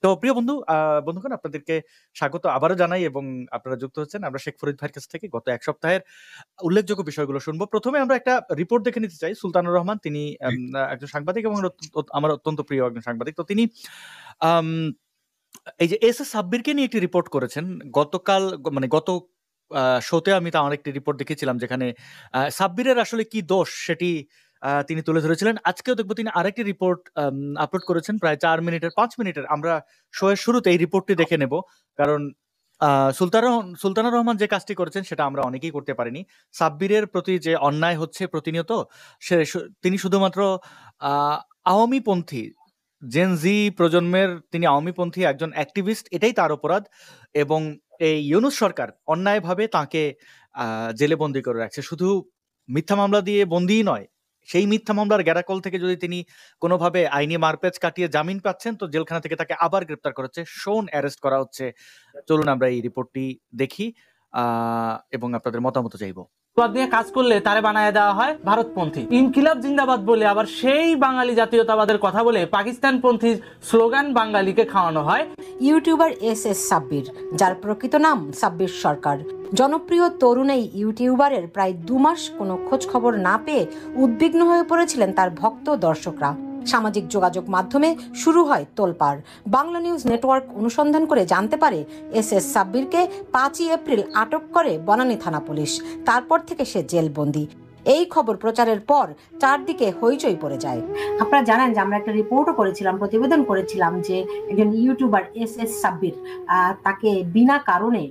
তো প্রিয় বন্ধুগণ আপনাদেরকে স্বাগত আবারও জানাই এবং আপনারা যুক্ত হচ্ছেন আমরা শেখ ফরিদ ভাইয়ের কাছ থেকে গত এক সপ্তাহের উল্লেখযোগ্য বিষয়গুলো শুনবো। প্রথমে আমরা একটা রিপোর্ট দেখে নিতে চাই। সুলতানুর রহমান তিনি একজন সাংবাদিক এবং আমার অত্যন্ত প্রিয় একজন সাংবাদিক। তো তিনি এই যে এস এস সাব্বিরকে নিয়ে একটি রিপোর্ট করেছেন গতকাল, মানে গত শোতে আমি তার একটি রিপোর্ট দেখেছিলাম যেখানে সাব্বিরের আসলে কি দোষ সেটি তিনি তুলে ধরেছিলেন। আজকেও দেখবো তিনি আরেকটি রিপোর্ট আপলোড করেছেন প্রায় 5 মিনিটের। আমরা শোয়ের শুরুতে এই রিপোর্টটি দেখে নেব, কারণ সুলতানুর রহমান যে কাজটি করেছেন সেটা আমরা অনেকেই করতে পারিনি। সাব্বিরের প্রতি যে অন্যায় হচ্ছে প্রতিনিয়ত, তিনি শুধুমাত্র আওয়ামীপন্থী জেনজি প্রজন্মের, তিনি আওয়ামীপন্থী একজন অ্যাক্টিভিস্ট, এটাই তার অপরাধ। এবং এই ইউনূস সরকার অন্যায়ভাবে তাকে জেলে বন্দি করে রাখছে। শুধু মিথ্যা মামলা দিয়ে বন্দিই নয়, সেই মিথ্যা মামলার গ্যারাকল থেকে যদি তিনি কোনোভাবে আইনি মারপ্যাচ কাটিয়ে জামিন পাচ্ছেন, তো জেলখানা থেকে তাকে আবার গ্রেপ্তার করা হচ্ছে, শোন অ্যারেস্ট করা হচ্ছে। চলুন আমরা এই রিপোর্টটি দেখি এবং আপনাদের মতামত চাইবো। নিয়ে কাজ করলে তারে বানায় দেওয়া হয় ভারতপন্থী। ইনকিলাব জিন্দাবাদ বলে আবার সেই বাঙালি জাতীয়তাবাদের কথা বলে পাকিস্তানপন্থী স্লোগান বাঙালিকে খাওয়ানো হয়। ইউটিউবার এস এস সাব্বির, যার প্রকৃত নাম সাব্বির সরকার, জনপ্রিয় তরুণ এই ইউটিউবারের প্রায় 2 মাস কোনো খোঁজ খবর না পেয়ে উদ্বিগ্ন হয়ে পড়েছিলেন তার ভক্ত দর্শকরা। সামাজিক যোগাযোগ মাধ্যমে শুরু হয় তোলপাড়। বাংলা নিউজ নেটওয়ার্ক অনুসন্ধান করে জানতে পারে এস এস সাব্বিরকে 5ই এপ্রিল আটক করে বনানী থানা পুলিশ। তারপর থেকে সে জেলবন্দি। এই খবর প্রচারের পর চারদিকে হইচই পড়ে যায়। আপনারা জানেন যে আমরা একটা রিপোর্টও করেছিলাম, প্রতিবেদন করেছিলাম যে একজন ইউটিউবার এস এস সাব্বির, তাকে বিনা কারণে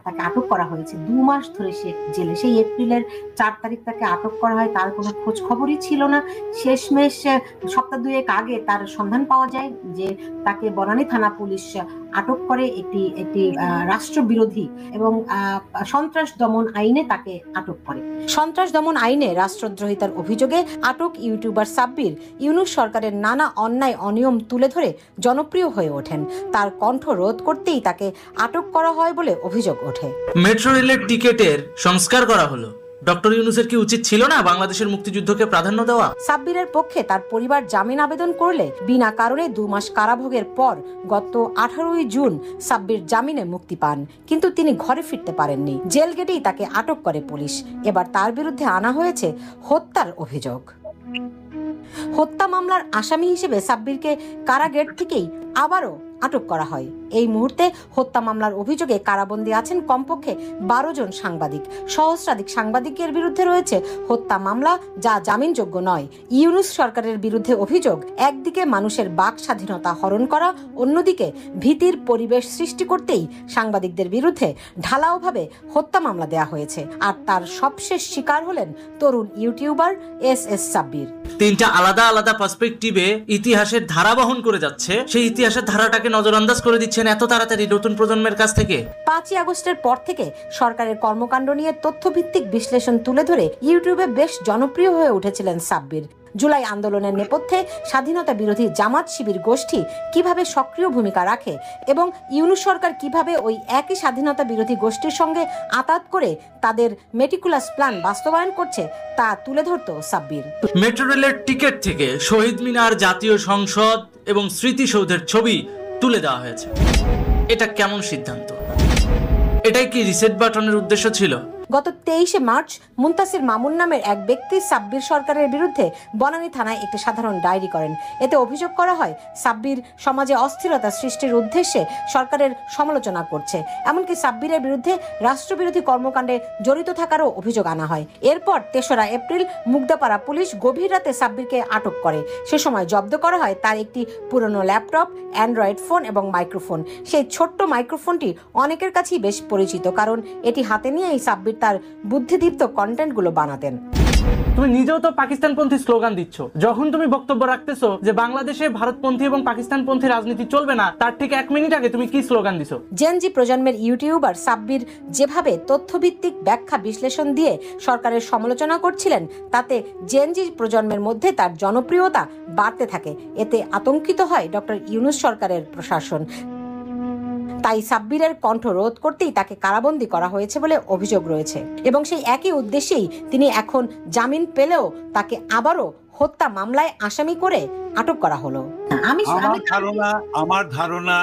তাকে আটক করা হয়েছে। 2 মাস ধরে সে জেলে। সেই এপ্রিলের 4 তারিখ তাকে আটক করা হয়। তার কোনো খোঁজ খবরই ছিল না। শেষমেশ সপ্তাহ 2 আগে তার সন্ধান পাওয়া যায় যে তাকে বনানী থানা পুলিশ আটক করে একটি রাষ্ট্রবিরোধী এবং সন্ত্রাস দমন আইনে তাকে আটক করে। সন্ত্রাস দমন আইনে রাষ্ট্রদ্রোহিতার অভিযোগে আটক ইউটিউবার সাব্বির ইউনূস সরকারের নানা অন্যায় অনিয়ম তুলে ধরে জনপ্রিয় হয়ে ওঠেন। তার কণ্ঠ রোধ করতেই তাকে আটক করা হয় বলে অভিযোগ ওঠে। মেট্রো রেলের টিকেটের সংস্কার করা হলো। ডক্টর ইউনূসের কি উচিত ছিল না বাংলাদেশের মুক্তিযুদ্ধকে প্রাধান্য দেওয়া? সাব্বিরের পক্ষে তার পরিবার জামিন আবেদন করলে বিনা কারণে 2 মাস কারাভোগের পর গত 18ই জুন সাব্বির জামিনে মুক্তি পান, কিন্তু তিনি ঘরে ফিরতে পারেননি। জেল গেটেই তাকে আটক করে পুলিশ। এবার তার বিরুদ্ধে আনা হয়েছে হত্যার অভিযোগ। হত্যা মামলার আসামি হিসেবে সাব্বিরকে কারাগেট থেকেই আবারও আটক করা হয়। এই মুহূর্তে হত্যা মামলার অভিযোগে কারাবন্দী আছেন কমপক্ষে 12 জন সাংবাদিক। সহস্রাধিক সাংবাদিকের বিরুদ্ধে রয়েছে হত্যা মামলা, যা জামিনযোগ্য নয়। ইউনূস সরকারের বিরুদ্ধে অভিযোগ, একদিকে মানুষের বাক স্বাধীনতা হরণ করা, অন্যদিকে ভীতির পরিবেশ সৃষ্টি করতেই সাংবাদিকদের বিরুদ্ধে ঢালাওভাবে হত্যা মামলা দেয়া হয়েছে। আর তার সবশেষ শিকার হলেন তরুণ ইউটিউবার এস এস সাব্বির। 3টা আলাদা আলাদা পার্সপেক্টিভে ইতিহাসের ধারা বহন করে যাচ্ছে। সেই ইতিহাসের ধারাটাকে নজরআন্দাজ করে দিচ্ছেন এত তাড়াতাড়ি নতুন প্রজন্মের কাছ থেকে। 5ই আগস্টের পর থেকে সরকারের কর্মকাণ্ড নিয়ে তথ্যভিত্তিক বিশ্লেষণ তুলে ধরে ইউটিউবে বেশ জনপ্রিয় হয়ে উঠেছিলেন সাব্বির। জুলাই আন্দোলনের নেপথ্যে স্বাধীনতা বিরোধী জামাত শিবির গোষ্ঠী কিভাবে সক্রিয় ভূমিকা রাখে এবং ইউনূস সরকার কিভাবে ওই একই স্বাধীনতা বিরোধী গোষ্ঠীর সঙ্গে আঁতাত করে তাদের মেটিকুলাস প্ল্যান বাস্তবায়ন করছে তা তুলে ধরত সাব্বির। মেট্রো রেলের টিকিট থেকে শহীদ মিনার, জাতীয় সংসদ এবং স্মৃতিসৌধের ছবি তুলে দেওয়া হয়েছে। এটা কেমন সিদ্ধান্ত? এটাই কি রিসেট বাটনের উদ্দেশ্য ছিল? গত 23শে মার্চ মুনতাসির মামুন নামের এক ব্যক্তি সাব্বির সরকারের বিরুদ্ধে বনানী থানায় একটি সাধারণ ডায়েরি করেন। এতে অভিযোগ করা হয় সাব্বির সমাজে অস্থিরতা সৃষ্টির উদ্দেশ্যে সরকারের সমালোচনা করছে। এমনকি সাব্বিরের বিরুদ্ধে রাষ্ট্রবিরোধী কর্মকাণ্ডে জড়িত থাকারও অভিযোগ আনা হয়। এরপর 3রা এপ্রিল মুগদাপাড়া পুলিশ গভীর রাতে সাব্বিরকে আটক করে। সে সময় জব্দ করা হয় তার একটি পুরনো ল্যাপটপ, অ্যান্ড্রয়েড ফোন এবং মাইক্রোফোন। সেই ছোট্ট মাইক্রোফোনটি অনেকের কাছেই বেশ পরিচিত, কারণ এটি হাতে নিয়েই সাব্বির তার বুদ্ধিদীপ্ত কন্টেন্টগুলো বানাতেন। তুমি নিজেও তো পাকিস্তানপন্থী স্লোগান দিচ্ছ। যখন তুমি বক্তব্য রাখতেছো যে বাংলাদেশে ভারতপন্থী এবং পাকিস্তানপন্থী রাজনীতি চলবে না, তার ঠিক 1 মিনিট আগে তুমি কি স্লোগান দিছো? জেনজি প্রজন্মের ইউটিউবার সাব্বির যেভাবে তথ্যভিত্তিক ব্যাখ্যা বিশ্লেষণ দিয়ে সরকারের সমালোচনা করছিলেন, তাতে জেনজি প্রজন্মের মধ্যে তার জনপ্রিয়তা বাড়তে থাকে। এতে আতঙ্কিত হয় ডক্টর ইউনূস সরকারের প্রশাসন। তাই সাব্বিরের কণ্ঠ রোধ করতেই তাকে কারাবন্দী করা হয়েছে বলে অভিযোগ রয়েছে এবং সেই একই উদ্দেশ্যেই তিনি এখন জামিন পেলেও তাকে আবারও হত্যা মামলায় আসামি করে আটক করা হলো। আমার ধারণা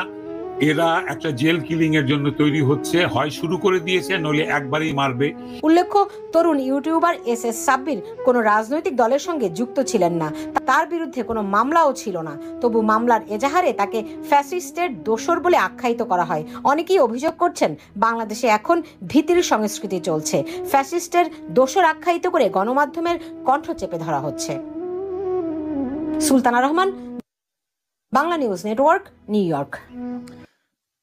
এরা একটা জেল কিলিং এর জন্য তৈরি হচ্ছে, হয় শুরু করে দিয়েছে নইলে একবারই মারবে। উল্লেখ্য, তরুণ ইউটিউবার এস সাব্বির কোনো রাজনৈতিক দলের সঙ্গে যুক্ত ছিলেন না, তার বিরুদ্ধে কোনো মামলাও ছিল না। তবু মামলার এজাহারে তাকে ফ্যাসিস্টের দোসর বলে আখ্যায়িত করা হয়। অনেকেই অভিযোগ করছেন, বাংলাদেশে এখন ভীতির সংস্কৃতি চলছে, ফ্যাসিস্টের দোসর আখ্যায়িত করে গণমাধ্যমের কণ্ঠ চেপে ধরা হচ্ছে। Sultana Rahman, Bangla news network, new York.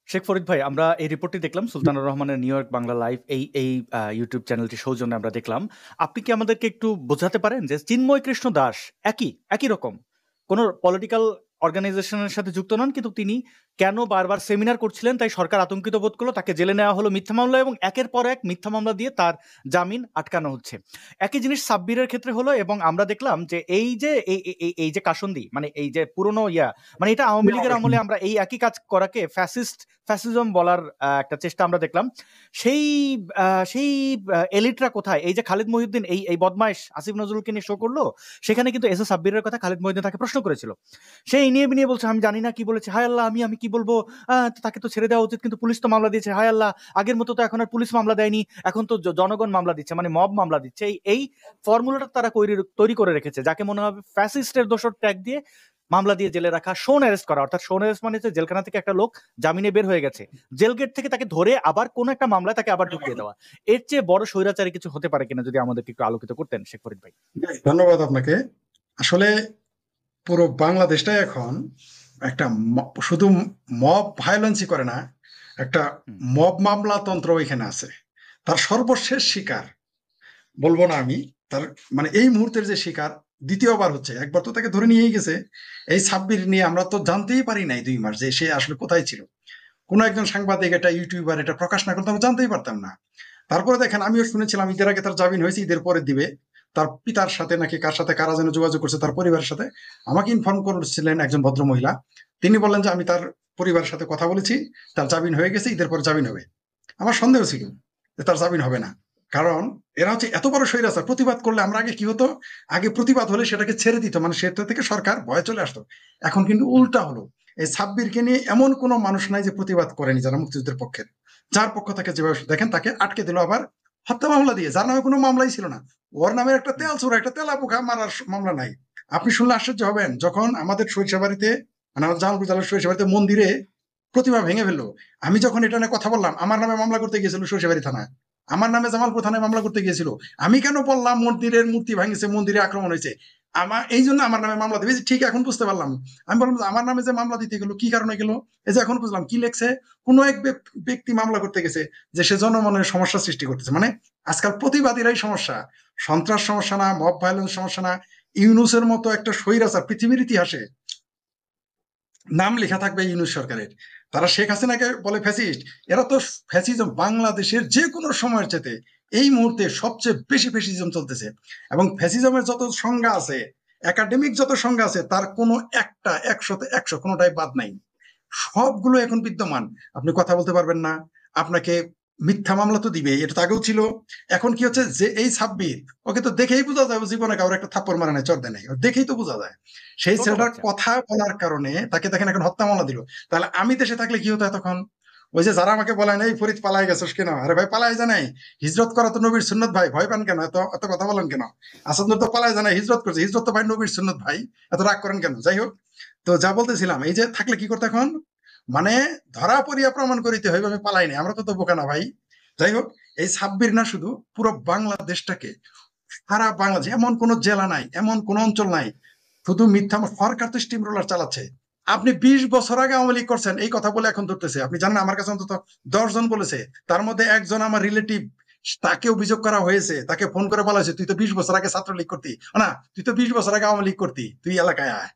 Sheikh Farid ভাই, আমরা এই রিপোর্টটি দেখলাম সুলতানুর রহমানের নিউ ইয়র্ক বাংলা লাইভ এই ইউটিউব চ্যানেলটি সৌজন্যে আমরা দেখলাম। আপনি কি আমাদেরকে একটু বোঝাতে পারেন যে চিন্ময় কৃষ্ণ দাস একই রকম কোন পলিটিক্যাল অর্গানাইজেশনের সাথে যুক্ত নন, কিন্তু তিনি কেন বারবার সেমিনার করছিলেন, তাই সরকার আতঙ্কিত বোধ করলো, তাকে জেলে নেওয়া হলো মিথ্যা মামলা, এবং একের পর এক মিথ্যা মামলা দিয়ে তার জামিন আটকানো হচ্ছে। একই জিনিস সাব্বিরের ক্ষেত্রে হলো, এবং আমরা দেখলাম যে এই যে কাসন্দি, মানে এই যে পুরনো মানে এটা আওয়ামী লীগের আমলে আমরা এই একই কাজ করাকে ফ্যাসিজম বলার একটা চেষ্টা আমরা দেখলাম। সেই এলিটরা কোথায়? এই যে খালিদ মহিউদ্দিন এই বদমাইশ আসিফ নজরুলকে নিয়ে শো করলো, সেখানে কিন্তু এস এ সাব্বিরের কথা খালিদ মহিউদ্দিন তাকে প্রশ্ন করেছিল, সেই নিয়ে বলছে আমি জানি না কি বলেছে, হায় আল্লাহ আমি কি বলবো, তাকে তো ছেড়ে দেওয়া উচিত, কিন্তু পুলিশ তো মামলা দিয়েছে, হায় আল্লাহ আগের মতো তো এখন আর পুলিশ মামলা দেয়নি, এখন তো জনগণ মামলা দিচ্ছে, মানে মব মামলা দিচ্ছে। এই ফর্মুলাটা তারা তৈরি করে রেখেছে, যাকে মনে হবে ফ্যাসিস্টের দোষর ট্যাগ দিয়ে মামলা দিয়ে জেলে রাখা, শোন অ্যারেস্ট করা। অর্থাৎ শোন অ্যারেস্ট মানে জেলখানা থেকে একটা লোক জামিনে বের হয়ে গেছে, জেল গেট থেকে তাকে ধরে আবার কোন একটা মামলায় তাকে আবার ঢুকিয়ে দেওয়া। এর চেয়ে বড় স্বৈরাচারী কিছু হতে পারে কিনা, যদি আমাদেরকে একটু আলোকিত করতেন শেখ ফরিদ ভাই। ধন্যবাদ আপনাকে। আসলে পুরো বাংলাদেশটাই এখন একটা শুধু মব ভায়োলেন্সই করে না, একটা মব মামলা তন্ত্র এখানে আছে। তার সর্বশেষ শিকার বলবো না আমি, তার মানে এই মুহূর্তের যে শিকার দ্বিতীয়বার হচ্ছে। একবার তো তাকে ধরে নিয়েই গেছে, এই সাব্বির নিয়ে আমরা তো জানতেই পারি নাই 2 মাস যে সে আসলে কোথায় ছিল। কোন একজন সাংবাদিক, এটা ইউটিউবার এটা প্রকাশ না করতে আমরা জানতেই পারতাম না। তারপরে দেখেন, আমিও শুনেছিলাম ঈদের আগে তার জামিন হয়েছে, ঈদের পরে দিবে। তার পিতার সাথে নাকি কারা যেন যোগাযোগ করছে, তার পরিবারের সাথে আমাকে ইনফর্ম করেছিলেন একজন ভদ্র মহিলা। তিনি বললেন যে আমি তার পরিবারের সাথে কথা বলেছি, তার জামিন হয়ে গেছে, ঈদের পরে জামিন হবে। আমার সন্দেহ ছিল যে তার জামিন হবে না, কারণ এরা হচ্ছে এত বড় স্বৈরাচার। প্রতিবাদ করলে আমরা আগে কি হতো, আগে প্রতিবাদ হলে সেটাকে ছেড়ে দিত, মানে সেটা থেকে সরকার ভয় চলে আসতো। এখন কিন্তু উল্টা হলো। এই সাব্বিরকে নিয়ে এমন কোনো মানুষ নাই যে প্রতিবাদ করেনি, যারা মুক্তিযুদ্ধের পক্ষের, যার পক্ষ থেকে যেভাবে দেখেন তাকে আটকে দিল আবার হত্যা মামলা দিয়ে, যার নামে কোনো মামলাই ছিল না। ওর নামে একটা তেল চোরা, একটা তেলা পোকা মারার মামলা নাই। আপনি শুনলে আশ্চর্য হবেন, যখন আমাদের সরিষাবাড়িতে, মানে আমাদের জামালপুর জেলার সরিষাবাড়িতে মন্দিরে প্রতিমা ভেঙে ফেললো, আমি যখন এটা নিয়ে কথা বললাম, আমার নামে মামলা করতে গিয়েছিল সরিষাবাড়ি থানায়, আমার নামে জামালপুর থানায় মামলা করতে গিয়েছিল। আমি কেন বললাম মন্দিরের মূর্তি ভাঙিছে, মন্দিরে আক্রমণ হয়েছে, এই জন্য আমার নামে মামলা দেবে। ঠিক এখন বুঝতে পারলাম। আমি বললাম আমার নামে যে মামলা দিতে গেলো কি কারণে গেল, এই যে এখন বুঝলাম কি লেখছে, কোনো এক ব্যক্তি মামলা করতে গেছে যে সে জনমনের সমস্যা সৃষ্টি করতেছে। মানে আজকাল প্রতিবাদীরাই সমস্যা, সন্ত্রাস সমস্যা না, মব ভায়োলেন্স সমস্যা না। ইউনুসের মতো একটা স্বৈরাচার পৃথিবীর ইতিহাসে নাম লেখা থাকবে ইউনুস সরকারের। তারা শেখ হাসিনাকে বলে ফ্যাসিস্ট, এরা তো ফ্যাসিজম বাংলাদেশের যে কোনো সময়ের চেয়ে এই মুহূর্তে সবচেয়ে বেশি ফ্যাসিজম চলতেছে। এবং ফ্যাসিজমের যত সংজ্ঞা আছে, একাডেমিক যত সংজ্ঞা আছে, তার কোনো একটা 100-তে 100 কোনোটাই বাদ নাই, সবগুলো এখন বিদ্যমান। আপনি কথা বলতে পারবেন না, আপনাকে মিথ্যা মামলা তো দিবে, এটা তো আগেও ছিল। এখন কি হচ্ছে যে এই সাব্বির, ওকে তো দেখেই বোঝা যায় জীবনে কারোর একটা থাপ্পড় মারা নাই, চর দেয় নাই, দেখেই তো বোঝা যায়। সেই ছেলেটার কথা বলার কারণে তাকে দেখেন এখন হত্যা মামলা দিল। তাহলে আমি দেশে থাকলে কি হতো এতক্ষণ? ওই যে যারা আমাকে বলে নাই ফরিদ পালাই গেছিস কেন, আরে ভাই পালাই জানাই, হিজরত করা তো নবীর সুন্নত ভাই, ভয় পান কেন, এত কথা বলেন কেন? আসাদ তো পালাই জানাই, হিজরত করছে, হিজরত তো ভাই নবীর সুন্নত ভাই, এত রাগ করেন কেন? যাই হোক, তো যা বলতেছিলাম, এই যে থাকলে কি করতে এখন, মানে ধরা পড়িয়া প্রমাণ করিতে হইবে আমি পালাই নাই, আমরা তো বোকা না ভাই। যাই হোক, এই সাব্বির না শুধু পুরো বাংলাদেশটাকে, সারা বাংলাদেশ এমন কোন জেলা নাই, এমন কোন অঞ্চল নাই, শুধু মিথ্যা। সরকার তো স্টিম রোলার চালাচ্ছে। আপনি 20 বছর আগে আওয়ামী লীগ করছেন এই কথা বলে এখন ধরতেছে। আপনি জানেন আমার কাছে অন্তত 10 জন বলেছে, তার মধ্যে একজন আমার রিলেটিভ, তাকে অভিযোগ করা হয়েছে, তাকে ফোন করে বলা হয়েছে তুই তো 20 বছর আগে ছাত্রলীগ করতি, না তুই তো 20 বছর আগে আওয়ামী লীগ করতি, তুই এলাকায় আয়,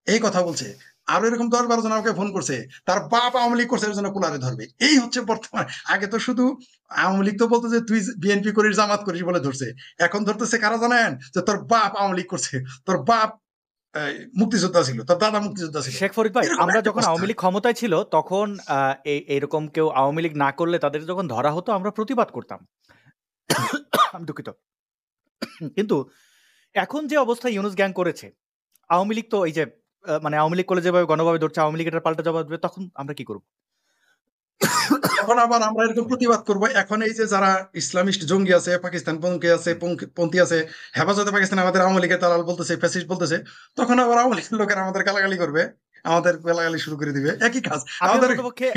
এই কথা বলছে। আরো এরকম 10-12 জন আমাকে ফোন করছে, তার বাপ আওয়ামী লীগ করছে, এর জন্য কুলারে ধরবে। এই হচ্ছে বর্তমান। আগে তো শুধু আওয়ামী লীগ তো বলতো যে তুই বিএনপি করিস, জামাত করিস বলে ধরছে, এখন ধরতেছে কারা জানেন, যে তোর বাপ আওয়ামী লীগ করছে, তোর বাপ মুক্তিযোদ্ধা ছিল, তোর দাদা মুক্তিযোদ্ধা ছিল। শেখ ফরিদ ভাই, আমরা যখন আওয়ামী লীগ ক্ষমতায় ছিল তখন এইরকম কেউ আওয়ামী লীগ না করলে তাদের যখন ধরা হতো আমরা প্রতিবাদ করতাম, আমি দুঃখিত। কিন্তু এখন যে অবস্থা ইউনুস গ্যাং করেছে, আওয়ামী লীগ তো এই যে মানে আওয়ামী লীগ করলে যেভাবে গণভাবে ধরছে, আওয়ামী লীগ এটার পাল্টা জবাব দেবে, তখন আমরা কি করবো? এখন আবার আমরা এরকম প্রতিবাদ করব। এখন এই যে যারা ইসলামিস্ট জঙ্গি আছে, পাকিস্তান পন্থী আছে, হেফাজতে পাকিস্তান আমাদের আওয়ামী লীগের দালাল বলতেছে, ফ্যাসিস্ট বলতেছে, তখন আবার আওয়ামী লীগের লোকেরা আমাদের গালাগালি করবে, আমাদের গালাগালি শুরু করে দিবে, একই কাজ আমাদের।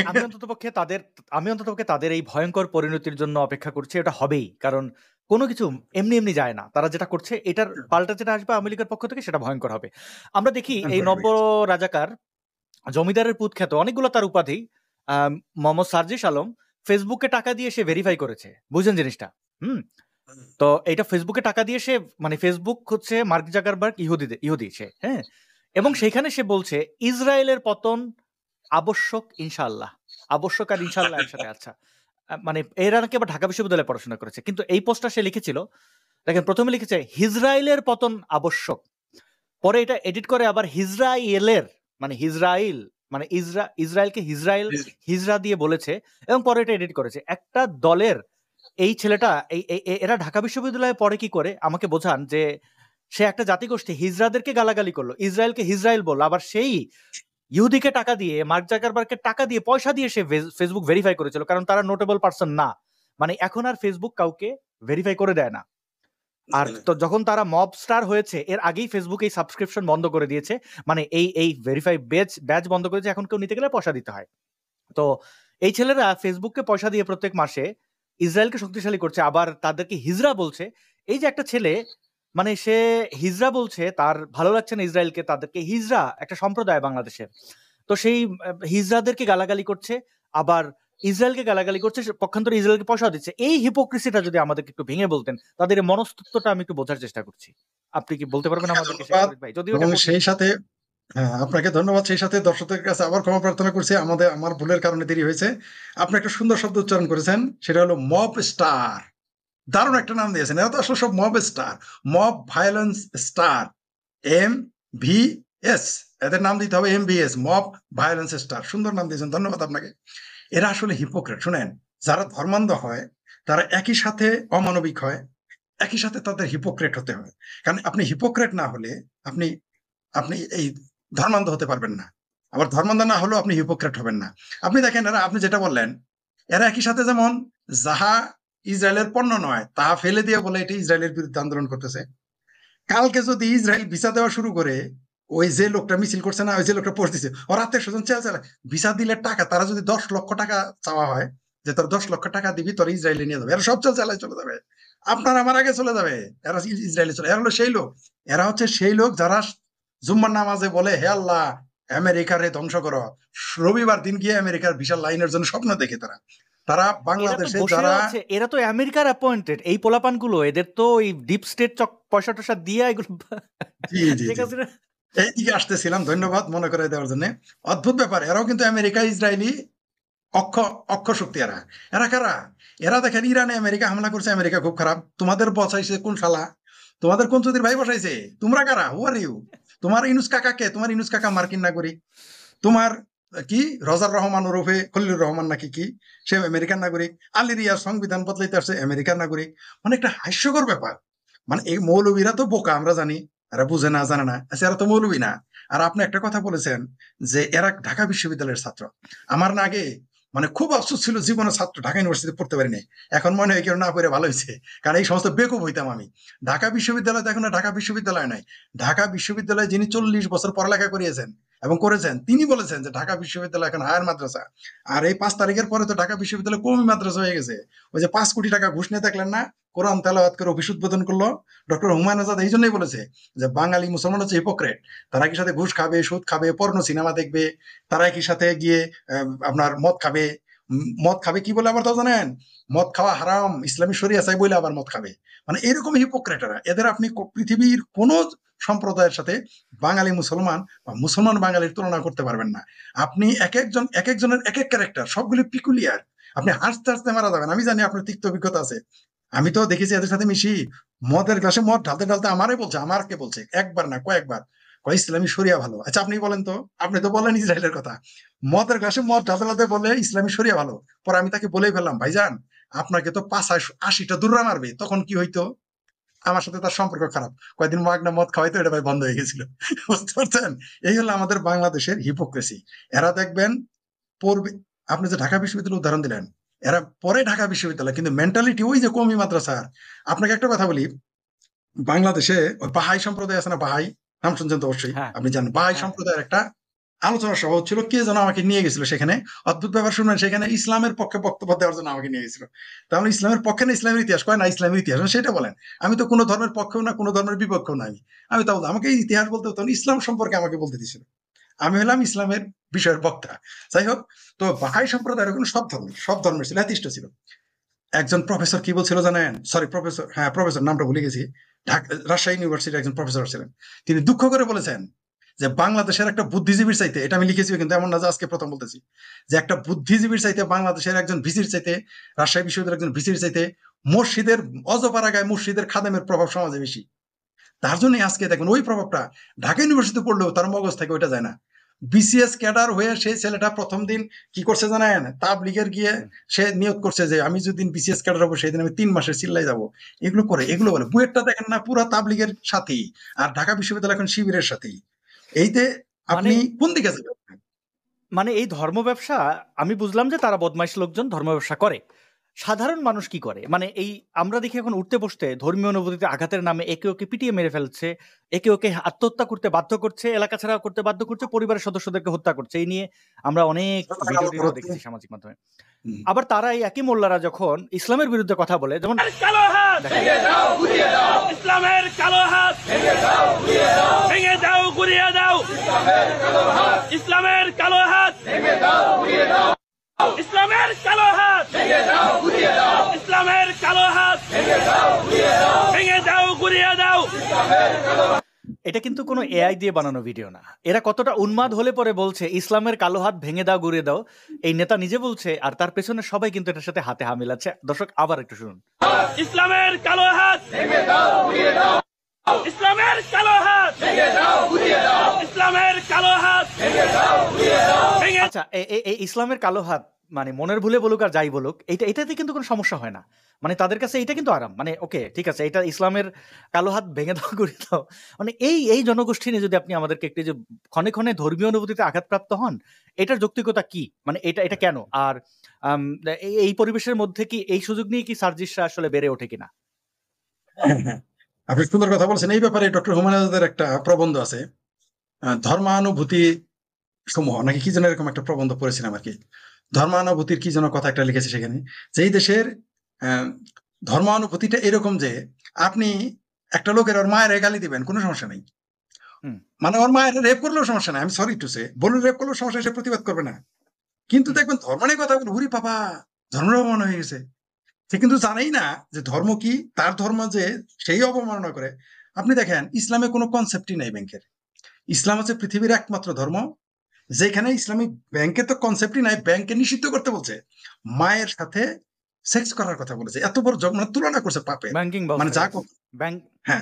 আমি অন্ততপক্ষে তাদের এই ভয়ঙ্কর পরিণতির জন্য অপেক্ষা করছি। এটা হবেই, কারণ কোনো কিছু এমনি এমনি যায় না। তারা যেটা করছে এটার পাল্টা যেটা আসবে আওয়ামী লীগের পক্ষ থেকে সেটা ভয়ঙ্কর হবে। আমরা দেখি এই নব্য রাজাকার জমিদারের পুত খ্যাত অনেকগুলো তার উপাধি, মোহাম্মদ সার্জিস আলম ফেসবুকে টাকা দিয়ে সে ভেরিফাই করেছে, বুঝেন জিনিসটা? তো এটা ফেসবুকে টাকা দিয়ে সে, মানে ফেসবুক হচ্ছে মার্ক জাকারবার্গ ইহুদি সে, হ্যাঁ, এবং সেখানে সে বলছে ইসরায়েলের পতন আবশ্যক, ইনশাআল্লাহ। আবশ্যক আর ইনশাআল্লাহ একসাথে, আচ্ছা। মানে এরা নাকি আবার ঢাকা বিশ্ববিদ্যালয়ে পড়াশোনা করেছে, কিন্তু এই পোস্টটা সে লিখেছিল, দেখেন, প্রথমে লিখেছে হিজরায়েলের পতন আবশ্যক, পরে এটা এডিট করে আবার হিজরায়েলের, মানে হিজরাইল, মানে ইসরায়েলকে হিজরা দিয়ে বলেছে, এবং পরে এটা এডিট করেছে। একটা দলের এই ছেলেটা এরা ঢাকা বিশ্ববিদ্যালয়ে পড়ে কি করে আমাকে বোঝান, যে সে একটা জাতিগোষ্ঠী হিজরাদেরকে গালাগালি করলো, ইসরায়েলকে হিজরাইল বললো, আবার সেই ইহুদিকে টাকা দিয়ে, মার্ক জাকারবার্গকে টাকা দিয়ে, পয়সা দিয়ে সে ফেসবুক ভেরিফাই করেছিল, কারণ তারা নোটেবল পারসন না। মানে এখন আর ফেসবুক কাউকে ভেরিফাই করে দেয় না। আর তো যখন তারা মব স্টার হয়েছে, এর আগেই ফেসবুক এই সাবস্ক্রিপশন বন্ধ করে দিয়েছে, মানে এই ভেরিফাই ব্যাচ বন্ধ করেছে। এখন কেউ নিতে গেলে পয়সা দিতে হয়। তো এই ছেলেরা ফেসবুককে পয়সা দিয়ে প্রত্যেক মাসে ইসরায়েলকে শক্তিশালী করছে, আবার তাদেরকে হিজরা বলছে। এই যে একটা ছেলে, মানে সে হিজরা বলছে, তার ভালো লাগছে না ইসরায়েলকে, তাদেরকে হিজরা একটা সম্প্রদায় বাংলাদেশে, তো সেই হিজরাদেরকে গালাগালি করছে, আবার ইসরায়েলকে গালাগালি করছে, পক্ষান্তরে ইসরায়েলকে পয়সা দিচ্ছে। এই হিপোক্রেসিটা যদি আমাদেরকে একটু ভেঙে বলতেন, তাদের এই মনস্তত্ত্বটা আমি একটু বোঝার চেষ্টা করছি। আপনি কি বলতে পারবেন আমাদেরকে ভাই? যদিও এবং সেই সাথে আপনাকে ধন্যবাদ, সেই সাথে দর্শকদের কাছে আবার ক্ষমা প্রার্থনা করছি, আমার ভুলের কারণে দেরি হয়েছে। আপনি একটা সুন্দর শব্দ উচ্চারণ করেছেন, সেটা হলো মব স্টার। দারুণ একটা নাম দিয়েছেন। এরা তো আসলে সব mob star, mob violence star, MVS, এদের নাম দিতে হবে MVS, মব ভায়োলেন্স স্টার। সুন্দর নাম দিয়েছেন, ধন্যবাদ আপনাকে। এরা আসলে হিপোক্রেট। শুনেন, যারা ধর্মান্ধ হয় তারা একই সাথে অমানবিক হয়, একই সাথে তাদের হিপোক্রেট হতে হয়। কারণ আপনি হিপোক্রেট না হলে আপনি আপনি এই ধর্মান্ধ হতে পারবেন না, আবার ধর্মান্ধ না হলেও আপনি হিপোক্রেট হবেন না। আপনি দেখেন, এরা, আপনি যেটা বললেন, এরা একই সাথে যেমন যাহা ইসরায়েলের পণ্য নয় তাহা ফেলে দিয়ে বলে এটি ইসরায়েলের বিরুদ্ধে আন্দোলন করতেছে। কালকে যদি ইসরায়েল ভিসা দেওয়া শুরু করে, ওই যে লোকটা মিছিল করছে না, ওই যে লোকটা পোস্ট দিচ্ছে, ওর আত্মীয় স্বজন চালা ভিসা দিলে টাকা, তারা যদি 10 লক্ষ টাকা চাওয়া হয়, যে তোর 10 লক্ষ টাকা দিবি, তোর ইসরায়েলে নিয়ে যাবে, এরা সব চালায় চলে যাবে, আপনার আমার আগে চলে যাবে, এরা ইসরায়েলে চলে। এরা হলো সেই লোক, এরা হচ্ছে সেই লোক যারা জুম্মার নামাজে বলে, হে আল্লাহ আমেরিকারে ধ্বংস করো, রবিবার দিন গিয়ে আমেরিকার বিশাল লাইনের জন্য স্বপ্ন দেখে তারা। তারা বাংলাদেশে যারা, এরা তো আমেরিকার অ্যাপয়েন্টেড, এই পোলাপান গুলো, এদের তো ওই ডিপ স্টেট পয়সা টয়সা দিয়ে এগুলো। এইদিকে আসতেছিলাম, ধন্যবাদ মনে করে দেওয়ার জন্য। অদ্ভুত ব্যাপার, এরাও কিন্তু আমেরিকা ইসরায়েলি অক্ষ শক্তি। এরা কারা? এরা দেখেন, ইরানে আমেরিকা হামলা করছে, আমেরিকা খুব খারাপ, তোমাদের বসাইছে কোন শালা, তোমাদের কোন চৌধুরীর ভাই বসাইছে, তোমরা কারা, হু আর ইউ? তোমার ইনুস কাকাকে, তোমার ইনুস কাকা মার্কিন নাগরিক, তোমার কি রজার রহমান ওরফে খলিলুর রহমান নাকি কি, সে আমেরিকান নাগরিক, আলী রিয়ার সংবিধান বদলাইতে আসছে, আমেরিকান নাগরিক। মানে একটা হাস্যকর ব্যাপার। মানে এই মৌলবীরা তো বোকা, আমরা জানি, এরা বুঝে না, জানে না, এরা তো মৌলবী না। আর আপনি একটা কথা বলেছেন যে এরা ঢাকা বিশ্ববিদ্যালয়ের ছাত্র। আমার না আগে মানে খুব আফসোস ছিল, জীবনে ছাত্র ঢাকা ইউনিভার্সিটিতে পড়তে পারিনি। এখন মনে হয় কেউ না পড়ে ভালো হয়েছে, কারণ এই সমস্ত বেকুব হইতাম আমি। ঢাকা বিশ্ববিদ্যালয় দেখুন না, ঢাকা বিশ্ববিদ্যালয় নয়, ঢাকা বিশ্ববিদ্যালয়ে যিনি 40 বছর পড়ালেখা করিয়েছেন এবং করেছেন, তিনি বলেছেন যে ঢাকা বিশ্ববিদ্যালয় এখন হায়ার মাদ্রাসা। আর এই 5 তারিখের পরে তো ঢাকা বিশ্ববিদ্যালয় কওমি মাদ্রাসা হয়ে গেছে। ওই যে 5 কোটি টাকা ঘুষ নিয়ে দেখলেন না, কোরআন তেলাওয়াত করে অফিস উদ্বোধন করলো ডক্টর হুমায়ুন আজাদ। এই জন্যই বলেছে যে বাঙালি মুসলমান হচ্ছে হিপোক্রেট, তারা একই সাথে ঘুষ খাবে, সুদ খাবে, পর্নো সিনেমা দেখবে, তারা একই সাথে গিয়ে আপনার মদ খাবে। মদ খাবে কি বলে আবার, তাও জানেন, মদ খাওয়া হারাম, ইসলামী শরিয়া চাই বলে আবার মদ খাবে। মানে এরকম হিপোক্রেটরা, এদের আপনি পৃথিবীর কোন সম্প্রদায়ের সাথে বাঙালি মুসলমান বা মুসলমান বাঙালির তুলনা করতে পারবেন না। আপনি এক একজনের এক এক ক্যারেক্টার, সবগুলি পিকুলিয়ার। আপনি হাসতে হাসতে মারা যাবেন। আমি জানি আপনার তিক্ত অভিজ্ঞতা আছে, আমি তো দেখেছি এদের সাথে মিশি, মদের গ্লাসে মদ ঢালতে ঢালতে আমারকে বলছে একবার না কয়েকবার, ইসলামী শরিয়া ভালো। আচ্ছা আপনি বলেন তো, আপনি তো বলেন ইসরায়েলের কথা, মদের গ্লাসে মদ ঢালতে ঢালতে বলে ইসলামী শরিয়া ভালো। পরে আমি তাকে বলেই ফেললাম, ভাইজান আপনাকে তো 85টা দূররা মারবে, তখন কি হইতো? আমার সাথে তার সম্পর্ক খারাপ, কয়েকদিন মাগনা মদ খাওয়াইতো, এটা ভাই বন্ধ হয়ে গেছিল। বুঝতে পারছেন? এই হলো আমাদের বাংলাদেশের হিপোক্রেসি। এরা দেখবেন পড়বে, আপনি যে ঢাকা বিশ্ববিদ্যালয়ের উদাহরণ দিলেন, এরা পরে ঢাকা বিশ্ববিদ্যালয়, কিন্তু মেন্টালিটি ওই যে কওমি মাদ্রাসার। আপনাকে একটা কথা বলি, বাংলাদেশে ওই বাহাই সম্প্রদায় আছে না, বাহাই নাম শুনছেন তো অবশ্যই, হ্যাঁ আপনি জানেন বাহাই হ্যাঁ সম্প্রদায়ের একটা আলোচনা সভা হচ্ছিল, কে যেন আমাকে নিয়ে গেছিল সেখানে। অদ্ভুত ব্যাপার শুনবেন, সেখানে ইসলামের পক্ষে বক্তব্য দেওয়ার জন্য আমাকে নিয়ে গেছিল। তাহলে ইসলামের পক্ষে না ইসলামের ইতিহাস কয় না, ইসলামের ইতিহাস সেটা বলেন। আমি তো কোনো ধর্মের পক্ষেও না, কোনো ধর্মের বিপক্ষেও না। আমি তাও আমাকে এই ইতিহাস বলতে হতো না, ইসলাম সম্পর্কে আমাকে বলতে দিছিল। আমি হলাম ইসলামের বিষয়ের বক্তা। যাই হোক, তো বাহাই সম্প্রদায়ের কোনো সব ধর্মের ছিল, এতিষ্ট ছিল। একজন প্রফেসর কি বলছিল জানেন, সরি প্রফেসর, হ্যাঁ প্রফেসর, নামটা ভুলে গেছি, রাজশাহী ইউনিভার্সিটির একজন প্রফেসর ছিলেন। তিনি দুঃখ করে বলেছেন যে বাংলাদেশের একটা বুদ্ধিজীবীর চাইতে, এটা আমি লিখেছি কিন্তু এমন না যে আজকে প্রথম বলতেছি, যে একটা বুদ্ধিজীবীর চাইতে বাংলাদেশের একজন ভিসির চাইতে, রাজশাহী বিশ্ববিদ্যালয়ের একজন ভিসির চাইতে মসজিদের অজপাড়াগায় মসজিদের খাদেমের প্রভাব সমাজে বেশি। তার জন্যই আজকে দেখুন ওই প্রভাবটা ঢাকা ইউনিভার্সিটি পড়লেও তার মগজ থেকে ওইটা যায় না। বিসিএস ক্যাডার হয়ে সেই ছেলেটা প্রথম দিন কি করছে জানেন, তাবলিগের গিয়ে সে নিয়োগ করছে যে আমি যদি বিসিএস ক্যাডার হবো সেদিন আমি 3 মাসের চিল্লাই যাবো। এগুলো করে, এগুলো বলে বুয়েটটা দেখেন না, পুরা তাবলিগের সাথেই, আর ঢাকা বিশ্ববিদ্যালয় এখন শিবিরের সাথেই। এইতে আপনি কোন দিকে যাবেন? মানে এই ধর্ম ব্যবসা, আমি বুঝলাম যে তারা বদমাইশ লোকজন ধর্ম ব্যবসা করে। সাধারণ মানুষ কি করে? মানে এই আমরা দেখি এখন উঠতে বসতে ধর্মীয় অনুভূতিতে আঘাতের নামে একে ওকে পিটিয়ে মেরে ফেলছে, একে ওকে আত্মহত্যা করতে বাধ্য করছে, এলাকা ছাড়া করতে বাধ্য করছে, পরিবারের সদস্যদেরকে হত্যা করছে। এই নিয়ে আমরা অনেক ভিডিও দেখেছি সামাজিক মাধ্যমে। আবার তারা এই একই মোল্লারা যখন ইসলামের বিরুদ্ধে কথা বলে, যেমন ইসলামের কালো হাত ভেঙে দাও, গুড়িয়ে দাও, ইসলামের কালো হাত ইসলামের কালো হাত ইসলামের কালো হাত ভেঙে দাও, গুড়িয়ে দাও। এটা কিন্তু কোনো এআই দিয়ে বানানো ভিডিও না। এরা কতটা উন্মাদ হলে পরে বলছে ইসলামের কালো হাত ভেঙে দাও, গুড়িয়ে দাও। এই নেতা নিজে বলছে, আর তার পেছনে সবাই কিন্তু এটার সাথে হাতে হাত মিলাচ্ছে। দর্শক আবার একটু শুনুন। ইসলামের কালো হাত ভেঙে দাও, গুড়িয়ে দাও, ইসলামের কালো হাত ভেঙে দাও, গুড়িয়ে দাও, ইসলামের কালো হাত ভেঙে দাও, গুড়িয়ে দাও। আচ্ছা, এই ইসলামের কালো হাত মানে মনের ভুলে বলুক আর যাই বলুক, এটাতে কিন্তু কোনো সমস্যা হয় না। মানে তাদের কাছে এটা কিন্তু আরাম, মানে ওকে ঠিক আছে, এটা ইসলামের কালো হাত ভেঙে দাও, গুড়িয়ে দাও। মানে এই জনগোষ্ঠী নিয়ে যদি আপনি আমাদেরকে একটু যে ক্ষণে ক্ষণে ধর্মীয় অনুভূতিতে আঘাতপ্রাপ্ত হন, এটার যৌক্তিকতা কি? মানে এটা কেন? আর এই পরিবেশের মধ্যে কি এই সুযোগ নিয়ে কি সার্জিসরা আসলে বেড়ে ওঠে কিনা? আপনি সুন্দর কথা বলছেন। এই ব্যাপারে ডক্টর হুমায়ুন আজাদের একটা প্রবন্ধ আছে, ধর্মানুভূতি সমূহ নাকি কি যেন এরকম একটা প্রবন্ধ পড়েছিলাম আর কি। ধর্মানুভূতির কি যেন কথা একটা লিখেছে সেখানে, যে এই দেশের ধর্মানুভূতিটা এরকম যে আপনি একটা লোকের ওর মায়ের গালি দিবেন, কোনো সমস্যা নেই। মানে ওর মায়ের রেপ করলেও সমস্যা নাই, আমি সরি টু সে, বলুন রেপ করলেও সমস্যা, সে প্রতিবাদ করবে না। কিন্তু দেখবেন ধর্ম নিয়ে কথা বলে হুরি বাবা ধর্মের অবমাননা হয়ে গেছে। সে কিন্তু জানেই না যে ধর্ম কি, তার ধর্ম যে সেই অবমাননা করে। আপনি দেখেন ইসলামে কোনো কনসেপ্টই নাই ব্যাংকের। ইসলাম হচ্ছে পৃথিবীর একমাত্র ধর্ম যেখানে ইসলামিক ব্যাংকে তো কনসেপ্টই নাই, ব্যাংকে নিষিদ্ধ করতে বলছে, মায়ের সাথে সেক্স করার কথা বলেছে, এত বড় মানে তুলনা করছে পাপে, মানে যা হ্যাঁ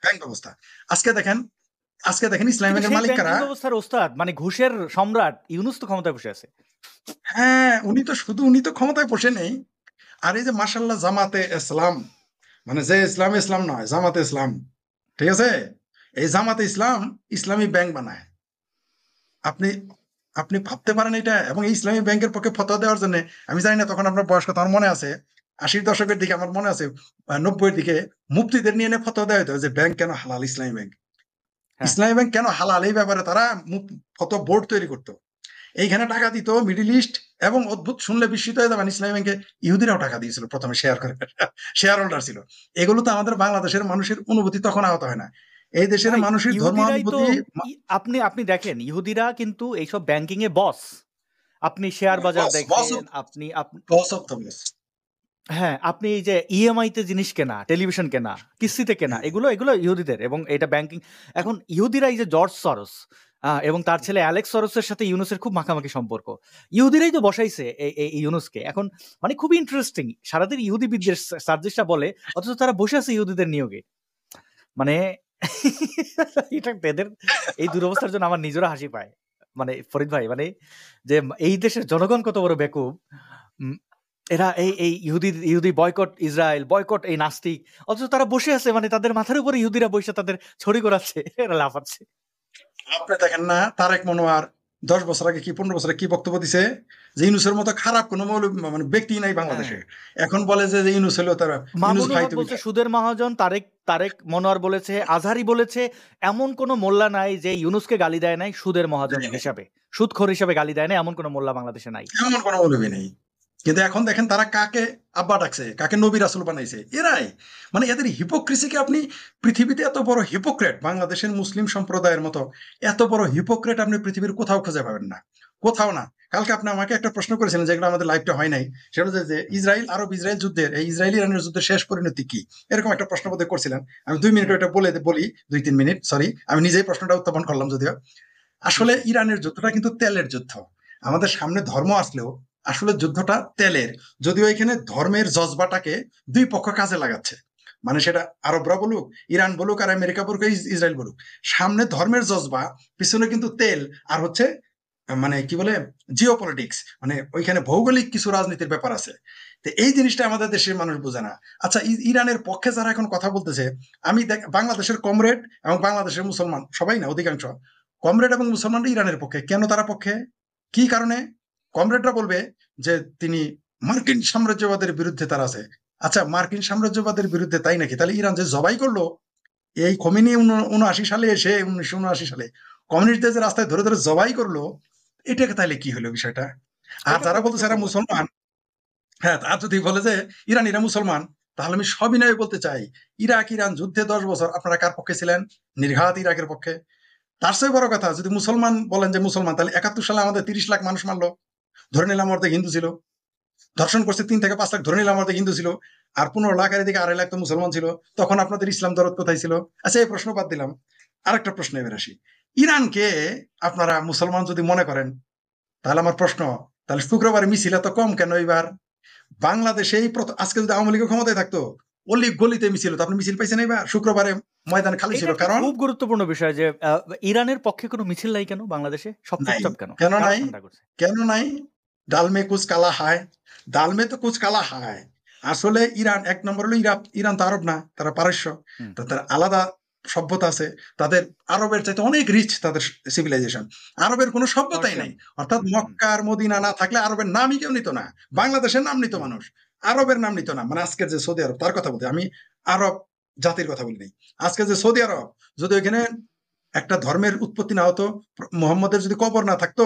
ব্যাংক ব্যবস্থা। আজকে দেখেন ইসলামী ব্যাংকের মালিক কারা? ব্যবস্থার ওস্তাদ মানে ঘুষের সম্রাট ইউনূস তো ক্ষমতায় বসে আছে। হ্যাঁ, উনি তো ক্ষমতায় বসে নেই। আর এই যে মাশাআল্লাহ জামাতে ইসলাম, মানে যে ইসলাম নয়, জামাতে ইসলাম, ঠিক আছে, এই জামাতে ইসলাম ইসলামী ব্যাংক বানায়। আপনি ভাবতে পারেন এটা? এবং এই ইসলামী ব্যাংকের পক্ষে ফতোয়া দেওয়ার জন্য, আমি জানি না তখন আপনার বয়স কত, আমার মনে আছে 80-র দশকের দিকে, আমার মনে আছে 90-এর দিকে মুফতিদের নিয়ে ফতোয়া দেওয়া হতো যে ব্যাংক কেন হালাল, ইসলামী ব্যাংক কেন হালাল, এই ব্যাপারে তারা ফতোয়া বোর্ড তৈরি করতো। এইখানে টাকা দিত মিডল ইস্ট, এবং অদ্ভুত শুনলে বিস্মিত হয়ে যাবেন, ইসলামী ব্যাংকে ইহুদিরাও টাকা দিয়েছিল প্রথমে, শেয়ার হোল্ডার ছিল। এগুলো তো আমাদের বাংলাদেশের মানুষের অনুভূতি তখন আহত হয় না। এই দেশের মানুষের ধর্মানুভূতি, আপনি দেখেন ইহুদিরা কিন্তু এইসব ব্যাংকিং এ বস। আপনি শেয়ার বাজার দেখেন, আপনি হ্যাঁ, আপনি এই যে ইএমআই তে জিনিস কেনা, টেলিভিশন কেনা, কিস্তিতে কেনা, এগুলো ইহুদিদের। এবং এটা ব্যাংকিং। এখন ইহুদিরা এই যে জর্জ সরস এবং তার ছেলে অ্যালেক্স সরসের সাথে ইউনুসের খুব মাখামাখি সম্পর্ক, ইহুদিরাই তো বসাইছে এই ইউনুসকে। এখন মানে খুবই ইন্টারেস্টিং, সারাদিন ইহুদি বিদ্বেষ সার্জিসটা বলে, অথচ তারা বসে আছে ইহুদিদের নিয়োগে। মানে এটা এদের এই দুরবস্থার জন্য আমার নিজেরও হাসি পায়। মানে ফরিদ ভাই, মানে যে এই দেশের জনগণ কত বড় বেকুব। এরা এই ইহুদি বয়কট ইসরায়েল, বয়কট এই নাস্তিক, অথচ তারা বসে আছে, মানে তাদের মাথার উপরে ইহুদিরা বসে তাদের ছড়ি করাচ্ছে, এরা লাফাচ্ছে। আপনি দেখেন না তারেক মনোয়ার 10 বছর আগে কি 15 বছর আগে কি বক্তব্য দিছে যে ইউনূসের মতো খারাপ কোনো মৌলবী মানে ব্যক্তি নাই বাংলাদেশে। এখন বলে যে ইউনূস হলো তারা ইউনূস মামুনুল ভাই হক তুমি বলছে সুদের মহাজন, তারেক মনোয়ার বলেছে, আজহারি বলেছে, এমন কোনো মোল্লা নাই যে ইউনূসকে গালি দেয় নাই সুদের মহাজন হিসাবে, সুদখোর হিসাবে গালি দেয় নাই, এমন কোনো মোল্লা বাংলাদেশে নাই। এমন কোনো মৌলবী নেই। কিন্তু এখন দেখেন তারা কাকে আব্বা ডাকছে, কাকে নবী রাসূল বানাইছে, এরাই। মানে এদের হিপোক্রেসিকে আপনি পৃথিবীতে এত বড় হিপোক্রেট বাংলাদেশের মুসলিম সম্প্রদায়ের মতো এত বড় হিপোক্রেট আপনি পৃথিবীর কোথাও খুঁজে পাবেন না, কোথাও না। কালকে আপনি আমাকে একটা প্রশ্ন করেছিলেন যেগুলো আমাদের লাইভটা হয় নাই, সেটা হচ্ছে যে ইসরায়েল ইসরায়েল যুদ্ধের, এই ইসরায়েল ইরানের যুদ্ধের শেষ পরিণতি কি, এরকম একটা প্রশ্ন বোধহয় করছিলেন। আমি 2 মিনিট এটা বলি 2-3 মিনিট, সরি আমি নিজেই প্রশ্নটা উত্থাপন করলাম যদিও। আসলে ইরানের যুদ্ধটা কিন্তু তেলের যুদ্ধ। আমাদের সামনে ধর্ম আসলেও আসলে যুদ্ধটা তেলের, যদিও এখানে ধর্মের জজবাটাকে দুই পক্ষ কাজে লাগাচ্ছে। মানে সেটা আরবরা বলুক, ইরান বলুক, আর আমেরিকা বলুক, ইসরায়েল বলুক, সামনে ধর্মের জজবা, পিছনে কিন্তু তেল আর হচ্ছে মানে কি বলে জিও পলিটিক্স, মানে ওইখানে ভৌগোলিক কিছু রাজনীতির ব্যাপার আছে। তো এই জিনিসটা আমাদের দেশের মানুষ বোঝে না। আচ্ছা, ইরানের পক্ষে যারা এখন কথা বলতেছে, আমি বাংলাদেশের কমরেড এবং বাংলাদেশের মুসলমান সবাই না, অধিকাংশ কমরেড এবং মুসলমানরা ইরানের পক্ষে। কেন তারা পক্ষে, কি কারণে? কমরেডরা বলবে যে তিনি মার্কিন সাম্রাজ্যবাদের বিরুদ্ধে তারা আছে। আচ্ছা, মার্কিন সাম্রাজ্যবাদের বিরুদ্ধে, তাই নাকি? তাহলে ইরান যে জবাই করলো এই খোমেনি 79 সালে এসে, 1979 সালে কমিউনিস্টদের যে রাস্তায় ধরে ধরে জবাই করলো, এটাকে তাহলে কি হলো বিষয়টা? আর যারা বলতেছে এরা মুসলমান, হ্যাঁ, আর যদি বলে যে ইরানিরা মুসলমান, তাহলে আমি সবিনয়ে বলতে চাই, ইরান যুদ্ধে 10 বছর আপনারা কার পক্ষে ছিলেন? নির্ঘাত ইরাকের পক্ষে। তার চেয়ে বড় কথা, যদি মুসলমান বলেন যে মুসলমান, তাহলে 71 সালে আমাদের 30 লাখ মানুষ মারলো, ধরে নিলাম অর্ধেক হিন্দু ছিল, ধর্ষণ করছে 3 থেকে 5 লাখ, ধরে নিলাম অর্ধেক হিন্দু ছিল, আর 15 লাখ এদিকে 2.5 লাখ তো মুসলমান ছিল। তখন আপনাদের ইসলাম দরদ কোথায় ছিল? আচ্ছা, এই প্রশ্ন বাদ দিলাম, আরেকটা প্রশ্ন এবার আসি। ইরানকে আপনারা মুসলমান যদি মনে করেন, তাহলে আমার প্রশ্ন, তাহলে শুক্রবার মিছিল এত কম কেন এবার? বাংলাদেশে আজকে যদি আওয়ামী লীগের ক্ষমতায় থাকতো, অলি গলিতে মিছিল হতো, আপনি মিছিল পাইছেন এবার? শুক্রবারে ময়দান খালি ছিল, কারণ খুব গুরুত্বপূর্ণ বিষয় যে ইরানের পক্ষে কোনো মিছিল নাই কেন বাংলাদেশে? সব নাই। চুপচাপ কেন? কেন কারা নাই? ঠান্ডা করছে? কেন নাই? ডাল মে কুচ কালা হায়, ডাল মে তো কুচ কালা হায়। আসলে ইরান এক নম্বর হলো, ইরান তো আরব না, তারা পারস্য, তাদের আলাদা সভ্যতা আছে, তাদের আরবের চাইতে অনেক রিচ তাদের সিভিলাইজেশন। আরবের কোনো সভ্যতাই নাই, অর্থাৎ মক্কার মদিনা না থাকলে আরবের নামই কেউ নিত না। বাংলাদেশের নাম নিত মানুষ, আরবের নাম নিত না। মানে আজকের যে সৌদি আরব, তার কথা বলতে আমি আরব জাতির কথা বলি নাই। আজকে যে সৌদি আরব, যদি ওইখানে একটা ধর্মের উৎপত্তি না হতো, মোহাম্মদের যদি কবর না থাকতো,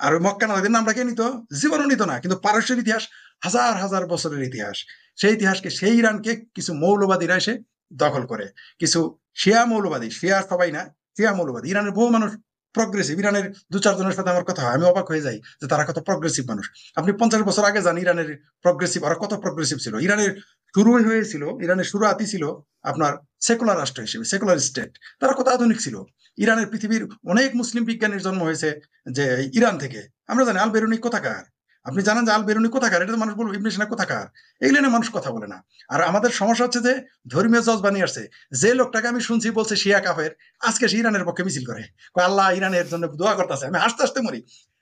আর ওই মক্কা না থাকতো, নামটা কে নিত? জীবনও নিত না। কিন্তু পারস্যের ইতিহাস হাজার হাজার বছরের ইতিহাস, সেই ইতিহাসকে, সেই ইরানকে কিছু মৌলবাদীরা এসে দখল করে। কিছু শিয়া মৌলবাদী, শিয়া সবাই না, শিয়া মৌলবাদী। ইরানের বহু মানুষ প্রগ্রেসিভ, ইরানের 2-4 জনের সাথে আমার কথা হয়, আমি অবাক হয়ে যাই যে তারা কত প্রগ্রেসিভ মানুষ। আপনি 50 বছর আগে যান, ইরানের প্রগ্রেসিভ, ওরা কত প্রগ্রেসিভ ছিল। ইরানের শুরুই হয়েছিল, ইরানের শুরুয়াতি ছিল আপনার সেকুলার রাষ্ট্র হিসেবে, সেকুলার স্টেট। তারা কত আধুনিক ছিল। ইরানের পৃথিবীর অনেক মুসলিম বিজ্ঞানীর জন্ম হয়েছে যে ইরান থেকে। আমরা জানি আল বেরুনি কোথাকার, আপনি জানেন যে আল বেরুনি কোথাকার, এটা তো মানুষ বলবো ইবনে সিনা কোথাকার, এগুলো নিয়ে মানুষ কথা বলে না। আর আমাদের সমস্যা হচ্ছে যে ধর্মীয় জজবানি আসছে। যে লোকটাকে আমি শুনছি বলছে শিয়া কাফের, আজকে সে ইরানের পক্ষে মিছিল করে, আল্লাহ ইরানের জন্য দোয়া করতেছে, আমি হাসতে হাসতে মরি।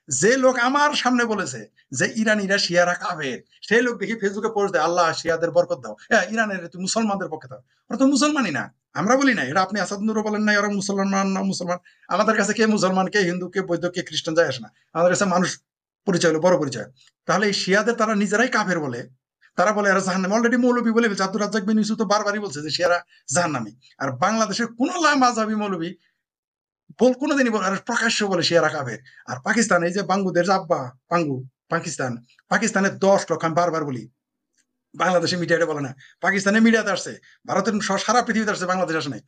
যে লোক আমার সামনে বলেছে যে ইরানিরা শিয়ারা কাফের, সেই লোক দেখি ফেসবুকে পোস্ট দেয়, আল্লাহ শিয়াদের বরকত দাও, হ্যাঁ ইরানের তুই মুসলমানদের পক্ষে দাও। ওরা তো মুসলমানই না, আমরা বলি না এটা, আপনি আসাদ নুরও বলেন নাই ওরা মুসলমান না মুসলমান। আমাদের কাছে কে মুসলমান, কে হিন্দু, কে বৌদ্ধ, কে খ্রিস্টান যায় আসে না, আমাদের কাছে মানুষ পরিচয় হলো বড় পরিচয়। তাহলে এই শিয়াদের তারা নিজেরাই কাফের বলে, তারা বলে এরা জাহান্নামী। অলরেডি মৌলবী বলে ফেলছে, আব্দুর রাজ্জাক বিন ইউসুফ তো বারবারই বলছে যে শিয়ারা জাহান্নামী। আর বাংলাদেশের কোন মাযহাবী মৌলবী কোনোদিনই বলে, আর প্রকাশ্য বলে শিয়ারা কাফের। আর পাকিস্তান, এই যে বাঙ্গুদের আব্বা পাঙ্গু, পাকিস্তানের 10 লক্ষ, আমি বারবার বলি, বাংলাদেশের মিডিয়াটা বলে না, পাকিস্তানের মিডিয়াতে আসছে, ভারতের সারা পৃথিবীতে আসছে, বাংলাদেশ আসে নাই।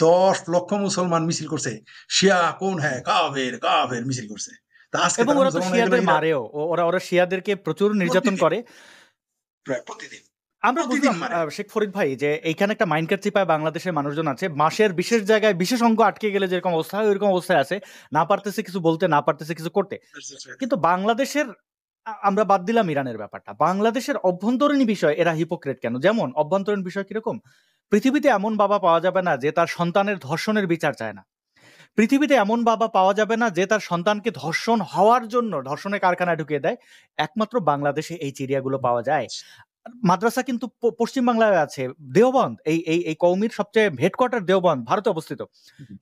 10 লক্ষ মুসলমান মিছিল করছে, শিয়া কোন হ্যাঁ কাফের কাফের মিছিল করছে। তা আজকে এবং ওরা তো শিয়াদের মারেও, ওরা শিয়াদেরকে প্রচুর নির্যাতন করে প্রায় প্রতিদিন। আমরা বুঝলাম শেখ ফরিদ ভাই যে এইখানে একটা মাইন্ড চিপায় বাংলাদেশের মানুষজন আছে, মাসের বিশেষ জায়গায় বিশেষ অঙ্গ আটকে গেলে যেরকম অবস্থা হয় ওইরকম অবস্থায় আছে, না পারতেছে কিছু বলতে, না পারতেছে কিছু করতে। কিন্তু বাংলাদেশের, আমরা বাদ দিলাম ইরানের ব্যাপারটা, বাংলাদেশের অভ্যন্তরীণ বিষয় এরা হিপোক্রেট কেন? যেমন অভ্যন্তরীণ বিষয় কিরকম, পৃথিবীতে এমন বাবা পাওয়া যাবে না যে তার সন্তানের ধর্ষণের বিচার চায় না। পৃথিবীতে এমন বাবা পাওয়া যাবে না যে তার সন্তানকে ধর্ষণ হওয়ার জন্য ধর্ষণের কারখানায় ঢুকিয়ে দেয়। একমাত্র বাংলাদেশে এই চিড়িয়াগুলো পাওয়া যায়। মাদ্রাসা কিন্তু পশ্চিম বাংলায় আছে, দেওবন্দ, এই কওমির সবচেয়ে হেডকোয়ার্টার দেওবন্দ, ভারতে অবস্থিত।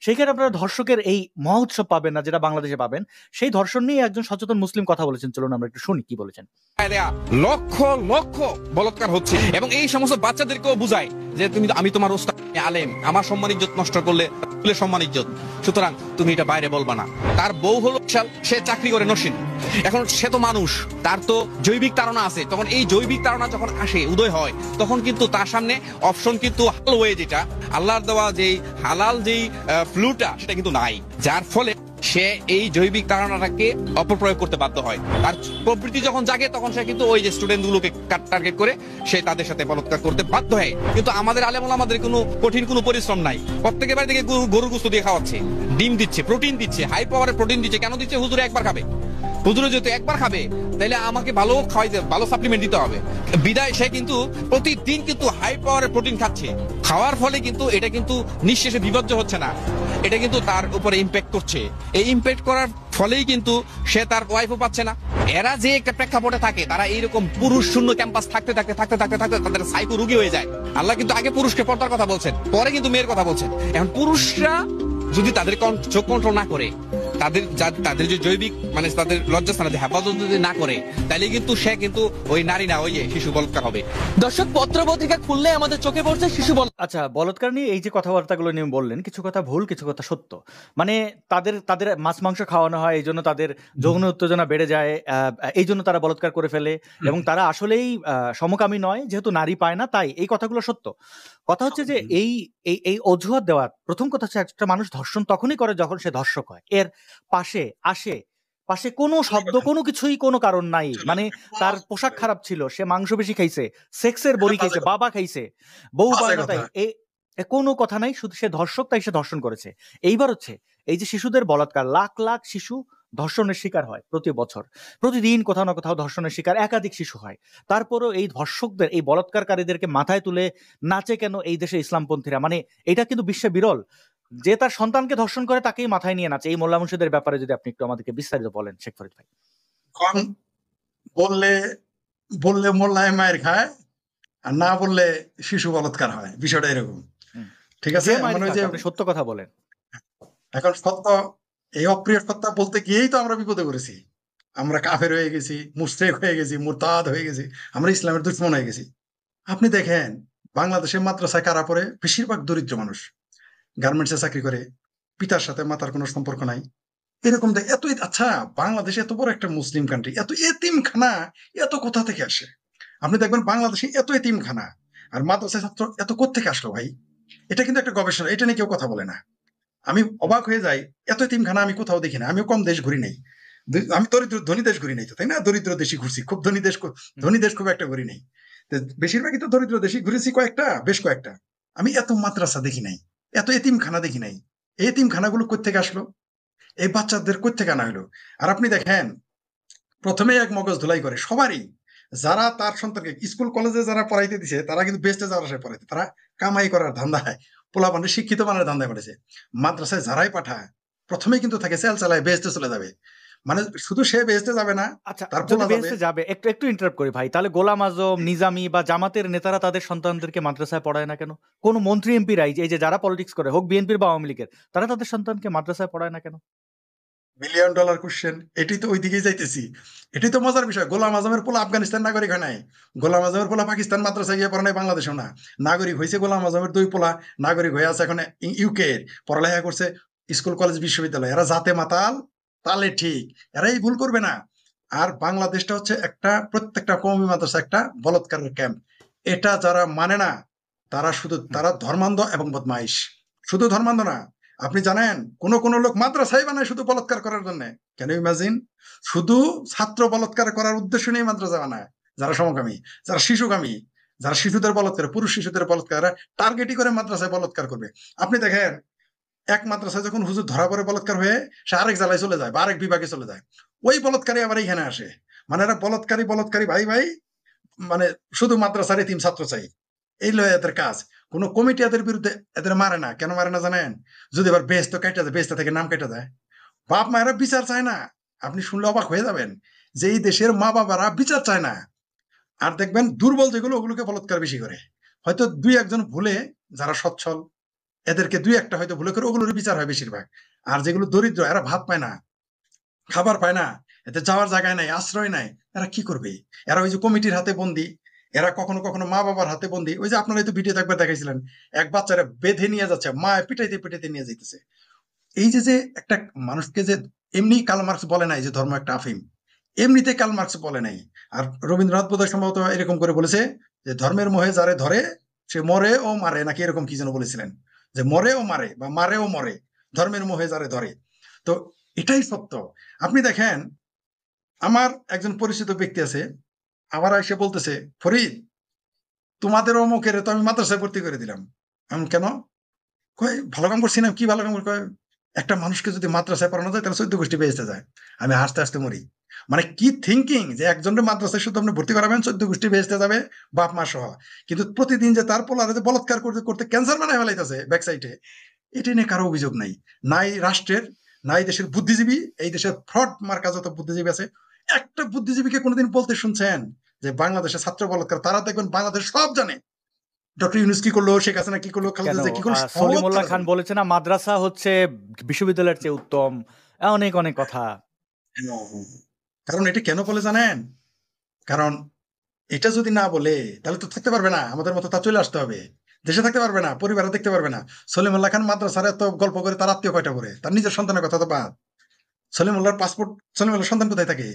সেইখানে আপনারা ধর্ষকের এই মহোৎসব পাবেন না যেটা বাংলাদেশে পাবেন। সেই ধর্ষণ নিয়ে একজন সচেতন মুসলিম কথা বলেছেন, চলুন আমরা একটু শুনি কি বলেছেন। লক্ষ লক্ষ বলৎকার হচ্ছে এবং এই সমস্ত বাচ্চাদেরকেও বুঝায় যে আমি তোমার ওস্তাদ, আলেম, আমার সম্মান ইজ্জত নষ্ট করলে সম্মান ইজ্জত, সুতরাং তুমি এটা বাইরে বলবা না। তার বউ হলো সে চাকরি করে নসীন, এখন সে তো মানুষ, তার তো জৈবিক তাড়না আছে। তখন এই জৈবিক তাড়না যখন আসে, উদয় হয়, তখন কিন্তু তার সামনে অপশন কিন্তু হালাল ওয়ে, যেটা আল্লাহর দেওয়া যেই হালাল যেই ফ্লুটা, সেটা কিন্তু নাই। যার ফলে সে এই জৈবিক তাড়নাটাকে অপপ্রয়োগ করতে বাধ্য হয়। তার প্রবৃত্তি যখন জাগে তখন সে কিন্তু ওই যে স্টুডেন্ট গুলোকে টার্গেট করে সে তাদের সাথে বলাৎকার করতে বাধ্য হয়। কিন্তু আমাদের আলেম ওলামাদের কোনো কঠিন কোনো পরিশ্রম নাই, প্রত্যেকের বাড়ি থেকে গরুর গোশত দিয়ে খাওয়াচ্ছে, ডিম দিচ্ছে, প্রোটিন দিচ্ছে, হাই পাওয়ারের প্রোটিন দিচ্ছে। কেন দিচ্ছে? হুজুরে একবার খাবে, হুজুরে যেহেতু একবার খাবে তাহলে আমাকে ভালো খাওয়াইতে, ভালো সাপ্লিমেন্ট দিতে হবে। বিদায় সে কিন্তু প্রতিদিন কিন্তু হাই পাওয়ারের প্রোটিন খাচ্ছে। খাওয়ার ফলে কিন্তু এটা কিন্তু নিঃশেষে বিপর্যয় হচ্ছে না, এটা কিন্তু তার উপরে ইম্প্যাক্ট করছে। এই ইম্প্যাক্ট করার ফলেই কিন্তু সে তার ওয়াইফও পাচ্ছে না। এরা যে একটা প্রেক্ষাপটে থাকে, তারা এইরকম পুরুষ শূন্য ক্যাম্পাস থাকতে থাকতে থাকতে থাকতে থাকতে তাদের সাইকো রোগী হয়ে যায়। আল্লাহ কিন্তু আগে পুরুষকে পর্দার কথা বলছেন, পরে কিন্তু মেয়ের কথা বলছেন। এখন পুরুষরা যদি তাদের চোখ কন্ট্রোল না করে, তাদের যে জৈবিক মানে তাদের লজ্জাস্থানে হেফাজত যদি না করে, তাহলে কিন্তু সে কিন্তু ওই নারী না, ওই শিশু বলাৎকার হবে। দর্শক, পত্র পত্রিকা খুললে আমাদের চোখে পড়ছে শিশু আচ্ছা, বলাৎকার নিয়ে এই যে কথাবার্তাগুলো নিয়ে বললেন, কিছু কথা ভুল, কিছু কথা সত্য। মানে তাদের মাছ মাংস খাওয়ানো হয়, এই জন্য তাদের যৌন উত্তেজনা বেড়ে যায়, এই জন্য তারা বলাৎকার করে ফেলে, এবং তারা আসলেই সমকামী নয়, যেহেতু নারী পায় না তাই। এই কথাগুলো সত্য। কথা হচ্ছে যে এই অজুহাত দেওয়ার প্রথম কথা হচ্ছে, একটা মানুষ ধর্ষণ তখনই করে যখন সে ধর্ষক হয়। এর পাশে কোনো শব্দ, কোনো কিছুই, কোনো কারণ নাই। মানে তার পোশাক খারাপ ছিল, সে মাংস বেশি খাইছে, সেক্সের বড়ি খাইছে, বাবা খাইছে, বউ বায়না, তাই কোনো কথা নাই, শুধু সে ধর্ষক, তাই সে ধর্ষণ করেছে। এইবার হচ্ছে এই যে শিশুদের বলাৎকার, লাখ লাখ শিশু ধর্ষণের শিকার হয় প্রতি বছর, প্রতিদিন কোথাও না কোথাও ধর্ষণের শিকার একাধিক শিশু হয়। তারপরও এই ধর্ষকদের, এই বলাৎকারীদেরকে মাথায় তুলে নাচে কেন এই দেশে ইসলামপন্থীরা? মানে এটা কিন্তু বিশ্বে বিরল, যে তার সন্তানকে ধর্ষণ করে তাকেই মাথায় নিয়ে নাচে। এই মোল্লা মুর্শিদের ব্যাপারে যদি আপনি একটু আমাদেরকে বিস্তারিত বলেন, শেখ ফরিদ ভাই। বললে মোল্লায় মায়ের খায়, আর না বললে শিশু বলাৎকার হয়, বিষয়টা এরকম। ঠিক আছে, আপনি সত্য কথা বলেন। এখন সত্য, এই অপ্রিয় সত্য বলতে গিয়েই তো আমরা বিপদে পড়েছি। আমরা কাফের হয়ে গেছি, মুশরিক হয়ে গেছি, মুরতাদ হয়ে গেছি, আমরা ইসলামের দুশমন হয়ে গেছি। আপনি দেখেন বাংলাদেশের মাদ্রাসায় কারা পড়ে? বেশিরভাগ দরিদ্র মানুষ, গার্মেন্টসে চাকরি করে, পিতার সাথে মাতার কোনো সম্পর্ক নাই, এরকম। এতই আচ্ছা, বাংলাদেশ এত বড় একটা মুসলিম কান্ট্রি, এত এতিমখানা এত কোথা থেকে আসে? আপনি দেখবেন বাংলাদেশে এত এতিমখানা, আর মাদ্রাসায় ছাত্র এত কোত্থেকে আসলো ভাই? এটা কিন্তু একটা গবেষণা, এটা নিয়ে কেউ কথা বলে না। আমি অবাক হয়ে যাই, এত এতিমখানা আমি কোথাও দেখি না। আমিও কম দেশ ঘুরি নাই, আমি দরিদ্র ধনী দেশ ঘুরি নাই তো, তাই না? দরিদ্র দেশই ঘুরছি, খুব ধনী দেশ খুব একটা ঘুরি নাই। বেশিরভাগই তো দরিদ্র দেশই ঘুরেছি, বেশ কয়েকটা। আমি এত মাদ্রাসা দেখি নাই, এত এতিমখানা দেখি নাই। এই এতিমখানাগুলো কোত্থেকে আসলো? এই বাচ্চাদের কোত্থেকে আনা হলো? আর আপনি দেখেন, প্রথমে এক মগজ ধুলাই করে সবারই, যারা তার সন্তানকে স্কুল কলেজে যারা পড়াইতে দিছে, তারা কিন্তু বেস্টে যাওয়ার আশায় পড়াইতে, তারা কামাই করার ধান্দায়, পোলা পান্ডে শিক্ষিত মানের ধান্দায় পড়েছে। মাদ্রাসায় যারাই পাঠায় প্রথমে কিন্তু থাকে সেল চালায় বেস্টে চলে যাবে। মানে শুধু সে বেস্টে যাবে না, আচ্ছা, তার যদি বেহেশতে যাবে, একটু ইন্টারাপ্ট করি ভাই, তাহলে গোলাম আজম, নিজামী বা জামাতের নেতারা তাদের সন্তানদেরকে মাদ্রাসায় পড়ায় না কেন? কোন মন্ত্রী এমপিরা, এই যে যারা পলিটিক্স করে, হোক বিএনপির বা আওয়ামী লীগের, তারা তাদের সন্তানকে মাদ্রাসায় পড়ায় না কেন? $1 মিলিয়ন কোশ্চেন। এটি তো ওই দিকেই যাইতেছি। এটি তো মজার বিষয়। গোলাম আজমের পোলা আফগানিস্তান নাগরিক হয় নাই, গোলাম আজমের পোলা পাকিস্তান মাদ্রাসায় গিয়ে পড়ে নাই, বাংলাদেশেও না। নাগরিক হয়েছে গোলাম আজমের 2 পোলা, নাগরিক হয়ে আছে এখন ইউকে, পড়ালেখা করছে স্কুল কলেজ বিশ্ববিদ্যালয়। এরা জাতে মাতাল, তালে ঠিক, এরাই ভুল করবে না। আর বাংলাদেশটা হচ্ছে একটা, প্রত্যেকটা কওমি মাদ্রাসা একটা বলাৎকারের ক্যাম্প। এটা যারা মানে না, তারা ধর্মান্ধ এবং বদমাইশ। শুধু ধর্মান্ধ না, আপনি জানেন কোন লোক মাদ্রাসাই বানায় শুধু বলাৎকার করার জন্য। কেন ইমাজিন? শুধু ছাত্র বলাৎকার করার উদ্দেশ্য নিয়ে মাদ্রাসা বানায়। যারা সমকামী, যারা শিশুকামী, যারা শিশুদের বলাৎকার, পুরুষ শিশুদের বলাৎকার টার্গেটই করে মাদ্রাসায় বলাৎকার করবে। আপনি দেখেন, এক মাদ্রাসায় যখন হুজুর ধরা পড়ে বলাৎকার হয়ে, সে আরেক জেলায় চলে যায় বা আরেক বিভাগে চলে যায়, ওই বলাৎকারী আবার এখানে আসে। মানে এরা বলাৎকারী ভাই, মানে শুধু মাদ্রাসার এতিম ছাত্র চাই, এই লয় এদের কাজ। কোন কমিটি এদের বিরুদ্ধে এদের মারে না। কেন মারে না জানেন? যদি আবার বেহেশত কেটে যায়, বেহেশত থেকে নাম কেটে যায়। বাপ মায়েরা বিচার চায় না। আপনি শুনলে অবাক হয়ে যাবেন যে এই দেশের মা বাবারা বিচার চায় না। আর দেখবেন দুর্বল যেগুলো ওগুলোকে বলৎকার বেশি করে। হয়তো দুই একজন ভুলে, যারা সচ্ছল এদেরকে দুই একটা হয়তো ভুলে করে ওগুলোর বিচার হয় বেশিরভাগ। আর যেগুলো দরিদ্র, এরা ভাত পায় না, খাবার পায় না, এতে যাওয়ার জায়গায় নাই, আশ্রয় নাই, এরা কি করবে? এরা ওই যে কমিটির হাতে বন্দি, এরা কখনো কখনো মা বাবার হাতে বন্দি। ওই যে আপনারা হয়তো ভিডিও একবার দেখাইছিলেন, এক বাচ্চারা বেঁধে নিয়ে যাচ্ছে, মা পিটাইতে পিটাইতে নিয়ে যাইতেছে। এই যে যে একটা মানুষকে যে এমনি কার্ল মার্কস বলে নাই যে ধর্ম একটা আফিম, এমনিতে কার্ল মার্কস বলে নাই। আর রবীন্দ্রনাথ বোধহয় সম্ভবত এরকম করে বলেছে যে ধর্মের মোহে যারে ধরে সে মরে ও মারে, নাকি এরকম কি যেন বলেছিলেন, যে মরে ও মারে বা মারে ও মরে, ধর্মের মোহে যারে ধরে। তো এটাই সত্য। আপনি দেখেন, আমার একজন পরিচিত ব্যক্তি আছে, আমার এসে বলতেছে, ফরিদ তোমাদের অমুকের তো আমি মাদ্রাসায় ভর্তি করে দিলাম। আমি কেন? কয় ভালো কাম করছি না। কি ভালো কাম কয়, একটা মানুষকে যদি মাদ্রাসায় পড়ানো যায় তাহলে 14 গোষ্ঠী বেঁচতে যায়। আমি হাসতে হাসতে মরি। মানে কি থিঙ্কিং, যে একজনের মাদ্রাসায় শুধু আপনি ভর্তি করাবেন 14 গোষ্ঠী বেঁচতে যাবে, বাপ মা সহ। কিন্তু প্রতিদিন যে তার পোলারে যে বলাৎকার করতে করতে ক্যান্সার বানায় ফেলাইতেছে ব্যাকসাইটে, এটা নিয়ে কারো অভিযোগ নাই। নাই রাষ্ট্রের, নাই দেশের বুদ্ধিজীবী, এই দেশের ফ্রড মার্কা যত বুদ্ধিজীবী আছে, একটা বুদ্ধিজীবীকে কোনোদিন বলতে শুনছেন যে বাংলাদেশের ছাত্র বলাৎকার? তারা দেখবেন বাংলাদেশ সব জানে, ডক্টর ইউনুস কি করলো, শেখ হাসিনা কি করলো, খালেদা কেন জিয়া কি করলো, সব সলিমুল্লাহ তারা খান জানে। বলেছে না মাদ্রাসা হচ্ছে বিশ্ববিদ্যালয়ের চেয়ে উত্তম, অনেক অনেক কথা। কারণ এটা কেন বলে জানেন? কারণ এটা যদি না বলে তাহলে তো থাকতে পারবে না, আমাদের মতো তা চলে আসতে হবে, দেশে থাকতে পারবে না, পরিবারে দেখতে পারবে না। সলিমুল্লাহ খান মাদ্রাসার এত গল্প করে তার আত্মীয় কয়টা করে, তার নিজের সন্তানের কথা তো বাদ। সলিমুল্লাহর পাসপোর্ট, সলিমুল্লাহর সন্তান কোথায় থাকে,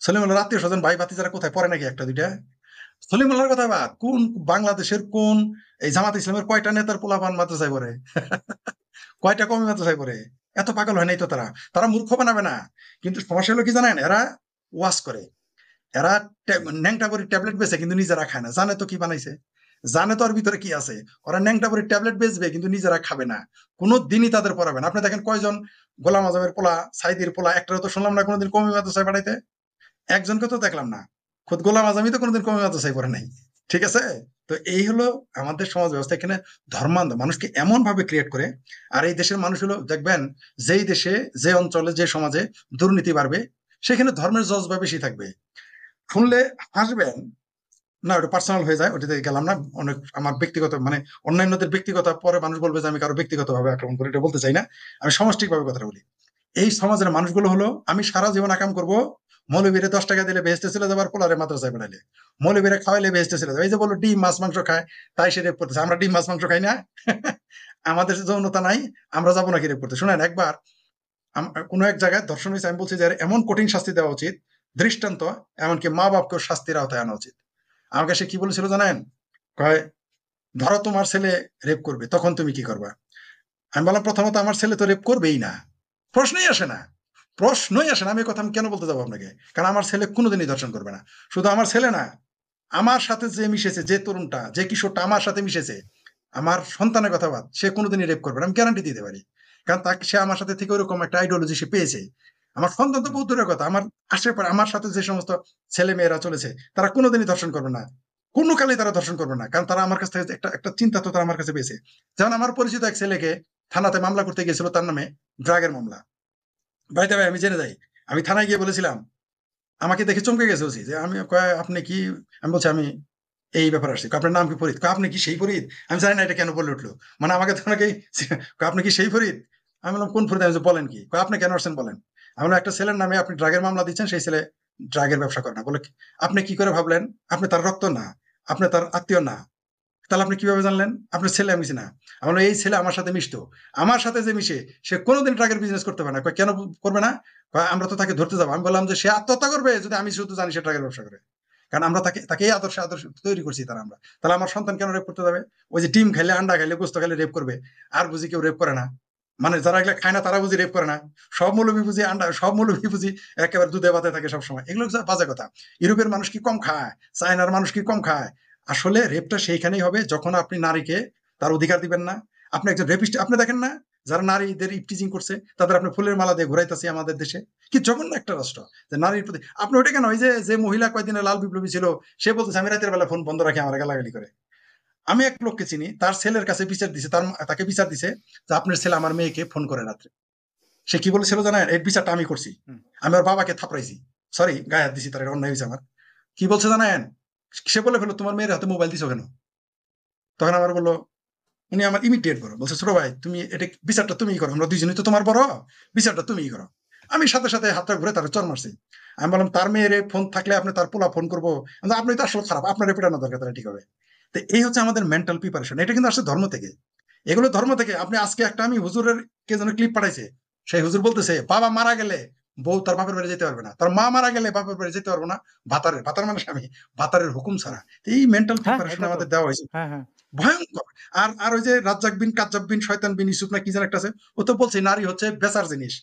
সলিমুল্লাহর আত্মীয় স্বজন ভাই ভাতিজারা কোথায় পড়ে নাকি একটা দুইটা? সলিমুল্লাহর কথা বাদ, কোন বাংলাদেশের কোন এই জামাত ইসলামের কয়টা নেতার পোলাপান মাদ্রাসায় পড়ে? কয়টা কমে মাদ্রাসায় পড়ে? এত পাগল হয় নাই তো তারা, তারা মূর্খ বানাবে না। কিন্তু সমস্যা হলো কি জানেন, এরা ওয়াশ করে, এরা ন্যাংটা করে ট্যাবলেট বেচে কিন্তু নিজেরা খায় না। জানে তো কি বানাইছে, জানে তো ওর ভিতরে কি আছে। ওরা ন্যাংটা করে ট্যাবলেট বেচবে কিন্তু নিজেরা খাবে না, কোনো দিনই তাদের পড়াবে না। আপনি দেখেন কয়জন গোলাম আজমের পোলা, সাইদির পোলা, একটা তো শুনলাম না কোনোদিন কমি মাদ্রাসায় পাঠাইতে, একজনকে তো দেখলাম না। খোদ গোলাম আজমই তো কোনোদিন কমি মাদ্রাসায় পড়ে নাই। ঠিক আছে? তো এই হলো আমাদের সমাজ ব্যবস্থা। এখানে ধর্মান্ধ মানুষকে এমন ভাবে ক্রিয়েট করে। আর এই দেশের মানুষ হলো, দেখবেন যেই দেশে, যে অঞ্চলে, যে সমাজে দুর্নীতি বাড়বে, সেখানে ধর্মের জজবা বেশি থাকবে। শুনলে হাসবেন না, ওটা পার্সোনাল হয়ে যায়, ওটাতে গেলাম না। অনেক আমার ব্যক্তিগত, মানে অন্যান্যদের ব্যক্তিগত, পরে মানুষ বলবে যে আমি কারো ব্যক্তিগত ভাবে আক্রমণ করি, এটা বলতে চাই না। আমি সমষ্টিক ভাবে কথাটা বলি। এই সমাজের মানুষগুলো হলো, আমি সারা জীবন আকাম করব, মৌলবীরে 10 টাকা দিলে বেহেস্তে ছিল যাবার, পোলারে মাদ্রাসায় পড়াইলে, মৌলবীরে খাওয়াইলে বেহেস্তে ছিল। এই যে বললো ডিম মাছ মাংস খায় তাই সে রেপ করতেছে, আমরা ডিম মাছ মাংস খাই না? আমাদের যৌনতা নাই, আমরা যাবো নাকি রেপ করতে? শোনেন, একবার কোনো এক জায়গায় ধর্ষণ হয়েছে, আমি বলছি যে এমন কঠিন শাস্তি দেওয়া উচিত, দৃষ্টান্ত, এমনকি মা বাপকেও শাস্তির আওতায় আনা উচিত। আমাকে সে কি বলেছিল জানেন? কয়, ধরো তোমার ছেলে রেপ করবে, তখন তুমি কি করবা? আমি বললাম, প্রথমত আমার ছেলে তো রেপ করবেই না, প্রশ্নই আসে না, প্রশ্নই আসে না। আমি কথা আমি কেন বলতে যাবো আপনাকে? কারণ আমার ছেলে কোনোদিনই ধর্ষণ করবে না। শুধু আমার ছেলে না, আমার সাথে যে মিশেছে, যে তরুণটা, যে কিশোরটা আমার সাথে মিশেছে, আমার সন্তানের কথা বাদ, সে কোনোদিনই রেপ করবে না, আমি গ্যারান্টি দিতে পারি। কারণ তাকে, সে আমার সাথে থেকে ওরকম একটা আইডিওলজি সে পেয়েছে। আমার সন্তান তো বহুত দূরের কথা, আমার আশেপাশে আমার সাথে যে সমস্ত ছেলে মেয়েরা চলেছে, তারা কোনোদিনই ধর্ষণ করবে না, কোনো কালেই তারা ধর্ষণ করবে না। কারণ তারা আমার কাছ থেকে একটা একটা চিন্তা তো তারা আমার কাছে পেয়েছে। যেমন আমার পরিচিত এক ছেলেকে থানাতে মামলা করতে গিয়েছিল, তার নামে ড্রাগের মামলা। ভাই ভাই আমি জেনে যাই, আমি থানায় গিয়ে বলেছিলাম, আমাকে দেখে চমকে গেছে ওসি, যে আমি আপনি কি, আমি বলছি আমি এই ব্যাপার আসছি। আপনার নাম কি? ফরিদ। আপনি কি সেই ফরিদ? আমি জানি না এটা কেন বলে উঠলো, মানে আমাকে তো অনেকেই, আপনি কি সেই ফরিদ? আমি বললাম কোন ফরিদ? আমি বলেন কি? আপনি কেন আসছেন বলেন। আমি বললাম, একটা ছেলের নামে আপনি ড্রাগের মামলা দিচ্ছেন, সেই ছেলে ড্রাগের ব্যবসা করে না। বলে আপনি কি করে ভাবলেন? আপনি তার রক্ত না, আপনি তার আত্মীয় না, তাহলে আপনি কিভাবে জানলেন? আপনার ছেলে আমি না। আমি বললাম, এই ছেলে আমার সাথে মিশতো, আমার সাথে যে মিশে, সে কোনোদিন ড্রাগের বিজনেস করতে পারে না। কেন করবে না? আমরা তো তাকে ধরতে যাবো। আমি বললাম যে সে আত্মহত্যা করবে যদি আমি শুধু জানি সে ড্রাগের ব্যবসা করে। কারণ আমরা তাকে তাকে এই আদর্শ তৈরি করছি তারা আমরা। তাহলে আমার সন্তান কেন রেপ করতে যাবে? ওই যে ডিম খাইলে, আন্ডা খাইলে, গোস্ত খাইলে রেপ করবে, আর বুঝি কেউ রেপ করে না? মানে যারা এগুলো খায় না তারা বুঝি রেপ করে না? সব মৌলবী বুঝি আন্ডা, সব মৌলবী বুঝি একেবারে দুধে ভাতে থাকে সবসময়? এগুলো বাজে কথা। ইউরোপের মানুষ কি কম খায়? চায়নার মানুষ কি কম খায়? আসলে রেপটা সেইখানেই হবে যখন আপনি নারীকে তার অধিকার দিবেন না। আপনি একজন রেপিস্ট, আপনি দেখেন না যারা নারীদের ইপটিজিং করছে, তাদের আপনি ফুলের মালা দিয়ে ঘুরাইতেছি আমাদের দেশে। কি জঘন্য একটা রাষ্ট্র যে নারীর প্রতি। আপনি ওইটা কেন, ওই যে মহিলা কয়েকদিনে লাল বিপ্লবী ছিল, সে বলতেছে আমি রাতের বেলা ফোন বন্ধ রাখি, আমার গালাগালি করে। আমি এক লোককে চিনি, তার ছেলের কাছে বিচার দিছে, তাকে বিচার দিছে যে আপনার ছেলে আমার মেয়েকে ফোন করে রাত্রে। সে কি বলেছিল জানেন? এই বিচারটা আমি করছি, আমি ওর বাবাকে থাপড়াইছি, সরি গায়ে হাত দিছি, তার অন্যায় হয়েছে আমার। কি বলছে জানেন? সে বলে ফেলো তোমার মেয়ের হাতে মোবাইল দিছো কেন? তখন আমার বললো, উনি আমার ইমিডিয়েট বড়, বলছে ছোট ভাই তুমি এটা বিচারটা তুমিই করো, আমরা দুইজনই তো তোমার বড়, বিচারটা তুমিই করো। আমি সাথে সাথে হাতটা ঘুরে তার চর মারছি। আমি বললাম তার মেয়ের ফোন থাকলে আপনি তার পোলা ফোন করবো, আপনি তো আসলে খারাপ, আপনার পেটানো দরকার, তাহলে ঠিক হবে। তো এই হচ্ছে আমাদের মেন্টাল প্রিপারেশন। এটা কিন্তু আসলে ধর্ম থেকে, এগুলো ধর্ম থেকে। আপনি আজকে একটা আমি হুজুরের কে যেন ক্লিপ পাঠাইছে, সেই হুজুর বলতেছে বাবা মারা গেলে বউ তার বাপের বাড়ি যেতে পারবে না, তার মা মারা গেলে বাপের বাড়ি যেতে পারবো না, ভাতার মানে স্বামী, ভাতারের হুকুম ছাড়া। এই মেন্টাল প্রিপারেশন আমাদের দেওয়া হয়েছে, ভয়ঙ্কর। আর ওই যে রাজ্জাক বিন কাজ্জাব বিন শয়তান বিন ইউসুফ না কি যেন একটা আছে, ও তো বলছে নারী হচ্ছে বেচার জিনিস।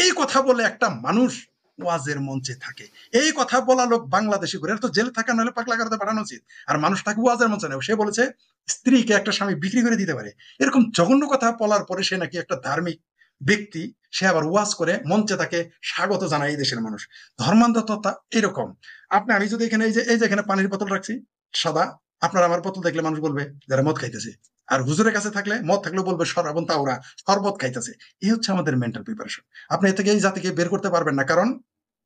এই কথা বলে একটা মানুষ ওয়াজের মঞ্চে থাকে, এই কথা বলা লোক বাংলাদেশি করে তো জেলে থাকা নাহলে পাগলা করতে পাঠানো উচিত। আর মানুষটাকে ওয়াজের মঞ্চে নেই, সে বলেছে স্ত্রীকে একটা স্বামী বিক্রি করে দিতে পারে। এরকম জঘন্য কথা বলার পরে সে নাকি একটা ধার্মিক ব্যক্তি, সে আবার ওয়াজ করে মঞ্চে তাকে স্বাগত জানায় এই দেশের মানুষ। ধর্মান্ধতা এরকম। আমি যদি এখানে এই যে এখানে পানির বোতল রাখছি সাদা, আপনার আমার বোতল দেখলে মানুষ বলবে যারা মদ খাইতেছে, আর হুজুরের কাছে থাকলে মদ থাকলেও বলবে সরাবন তাওরা শরবত খাইতেছে। এই হচ্ছে আমাদের মেন্টাল প্রিপারেশন। আপনি এ থেকে এই জাতিকে বের করতে পারবেন না, কারণ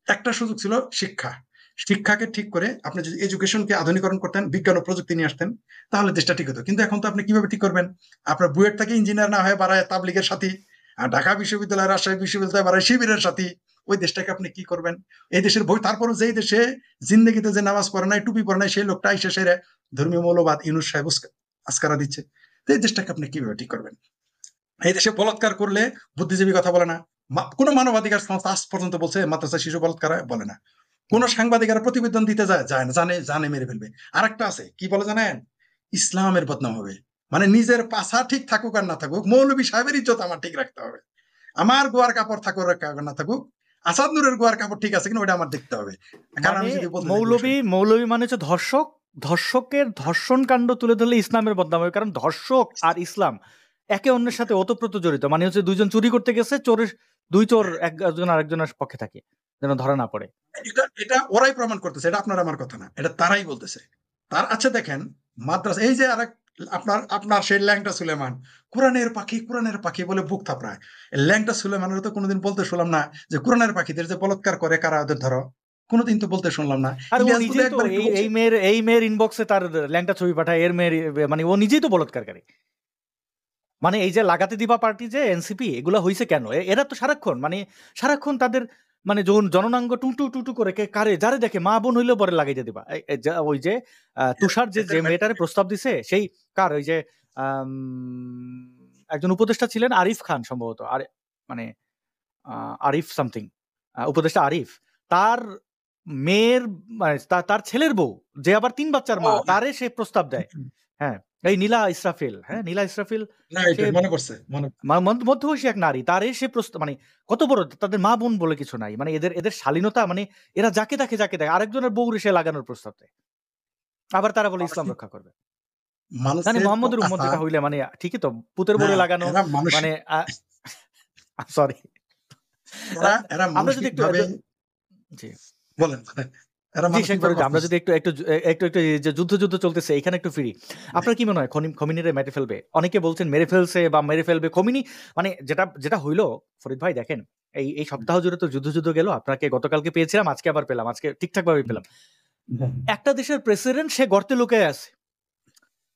একটা সুযোগ ছিল শিক্ষা। শিক্ষাকে ঠিক করে আপনি যদি এডুকেশনকে আধুনিকরণ করতেন, বিজ্ঞান ও প্রযুক্তি নিয়ে আসতেন, তাহলে দেশটা ঠিক হতো। কিন্তু এখন তো আপনি কিভাবে ঠিক করবেন? আপনার বুয়েট থেকে ইঞ্জিনিয়ার না হয়ে বাড়ায় তাবলিগের সাথী, আর ঢাকা বিশ্ববিদ্যালয় রাজশাহী বিশ্ববিদ্যালয় বাড়ায় শিবিরের সাথী, ওই দেশটাকে আপনি কি করবেন? এই দেশের বই, তারপরে যেই দেশে জিন্দগিতে যে নামাজ পড়ে নাই, টুপি পড়ে নাই, সেই লোকটা এসে সেরে ধর্মীয় মৌলবাদ ইউনূস সাহেব আস্কারা দিচ্ছে। তো এই দেশটাকে আপনি কিভাবে ঠিক করবেন? এই দেশে বলাৎকার করলে বুদ্ধিজীবী কথা বলে না, কোনো মানবাধিকার সংস্থা আজ পর্যন্ত বলছে মাদ্রাসা শিশু বলাৎকার বলে না, কোন সাংবাদিকেরা প্রতিবেদন দিতে যায় না, জানে মেরে ফেলবে। আরেকটা আছে কি বলে জানেন? ইসলামের বদনাম হবে। মানে নিজের পাশা ঠিক থাকুক আর না থাকুক, মৌলভী সাহেবের ইজ্জত আমার ঠিক রাখতে হবে। আমার গোয়ার কাপড় থাকুক না থাকুক, আসাদ নূরের গোয়ার কাপড় ঠিক আছে কিনা ওটা আমার দেখতে হবে। কারণ আমি যদি মৌলভী মানে হচ্ছে ধর্ষক, ধর্ষকের ধর্ষণ কাণ্ড তুলে ধরলে ইসলামের বদনাম হবে। কারণ ধর্ষক আর ইসলাম একে অন্যের সাথে ওতপ্রোত জড়িত। মানে হচ্ছে দুইজন চুরি করতে গেছে, দুই চোর একজন আরেকজনের পক্ষে থাকে, যেন ধরা না পড়ে। এটা ওরাই প্রমাণ করতেছে, এটা আপনার আমার কথা না, এটা তারাই বলতেছে। তার আচ্ছা দেখেন মাদ্রাসা, এই যে আরেক আপনার সেই ল্যাংটা সুলেমান, কোরআনের পাখি বলে বুক থাপড়ায়। ল্যাংটা সুলেমানের তো কোনোদিন বলতে শুনলাম না যে কোরআনের পাখিদের যে বলৎকার করে কারা ওদের ধরো, কোনোদিন তো বলতে শুনলাম না। আর ও নিজেই তো এই মেয়ের ইনবক্সে তার ল্যাংটা ছবি পাঠায়, এর মেয়ের, মানে ও নিজেই তো বলৎকারী। মানে এই যে লাগাতে দিবা পার্টি যে এনসিপি, এগুলো হইছে কেন? এরা তো সারাক্ষণ তাদের মানে জননাঙ্গ টুটু টুটু করে কারে যারে দেখে মা বোন হইলেও পরে লাগাইতে দিবা। ওই যে তুষার যে মেয়েটারে প্রস্তাব দিছে, সেই কার ওই যে একজন উপদেষ্টা ছিলেন আরিফ খান সম্ভবত, আর মানে আরিফ সামথিং, উপদেষ্টা আরিফ, তার মেয়ের তার ছেলের বউ যে আবার 3 বাচ্চার মা, তারে সে প্রস্তাব দেয়। হ্যাঁ, এই নীলা ইসরাফিল, মধ্যবয়সী এক নারী, তারে সে প্রস্তাব, মানে কত বড় তাদের মা বোন বলে কিছু নাই, মানে এদের শালীনতা, মানে এরা যাকে দেখে আরেকজনের বউ সে লাগানোর প্রস্তাব দেয়, আবার তারা বলে ইসলাম রক্ষা করবে। মানে মোহাম্মদের উম্মত যেটা হইলে মানে ঠিকই তো, পুতের বলে লাগানো, মানে সরি। আমরা যদি একটু বলেন, আমরা যদি একটু যে যুদ্ধ চলতেছে এখানে একটু ফিরি, আপনার কি মনে হয় খমিনিরে মেরে ফেলবে? অনেকে বলছেন মেরে ফেলছে বা মেরে ফেলবে খমিনি। মানে যেটা হইলো ফরিদ ভাই, দেখেন এই সপ্তাহ জুড়ে তো যুদ্ধ গেল। আপনাকে গতকালকে পেয়েছিলাম, আজকে আবার পেলাম, আজকে ঠিকঠাক ভাবে পেলাম। একটা দেশের প্রেসিডেন্ট সে গর্তে লুকিয়ে আছে,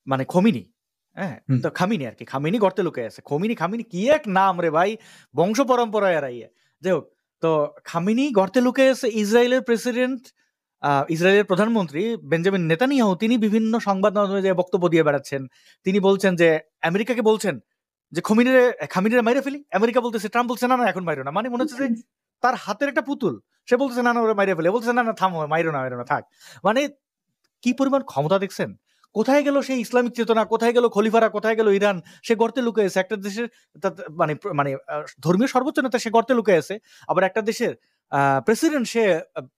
মানে খমিনি, হ্যাঁ তো খামিনি আর কি, খামিনি গর্তে লুকিয়ে আছে। খামিনি কি এক নাম রে ভাই, বংশ পরম্পরায় এরাইয়া। যাই হোক, তো খামিনি গর্তে লুকিয়ে আছে। ইসরায়েলের প্রধানমন্ত্রী বেঞ্জামিন নেতানিয়াহু, তিনি বিভিন্ন সংবাদ মাধ্যমে বক্তব্য দিয়ে বেড়াচ্ছেন। তিনি বলছেন যে আমেরিকাকে বলছেন যে খামিনিরে মাইরে ফেলি। আমেরিকা বলতেছে, ট্রাম্প বলছে না এখন মাইরো না। মানে মনে হচ্ছে যে তার হাতের একটা পুতুল, সে বলতেছে না ওরা মাইরে ফেলে, বলতেছে না থামো, মাইরো না থাক। মানে কি পরিমাণ ক্ষমতা দেখছেন? কোথায় গেল সেই ইসলামিক চেতনা? কোথায় গেল খলিফারা? কোথায় গেল ইরান? সে গর্তে লুকিয়ে আছে। একটা দেশের মানে ধর্মীয় সর্বোচ্চ নেতা সে গর্তে লুকিয়ে আছে। আবার একটা দেশের প্রেসিডেন্ট সে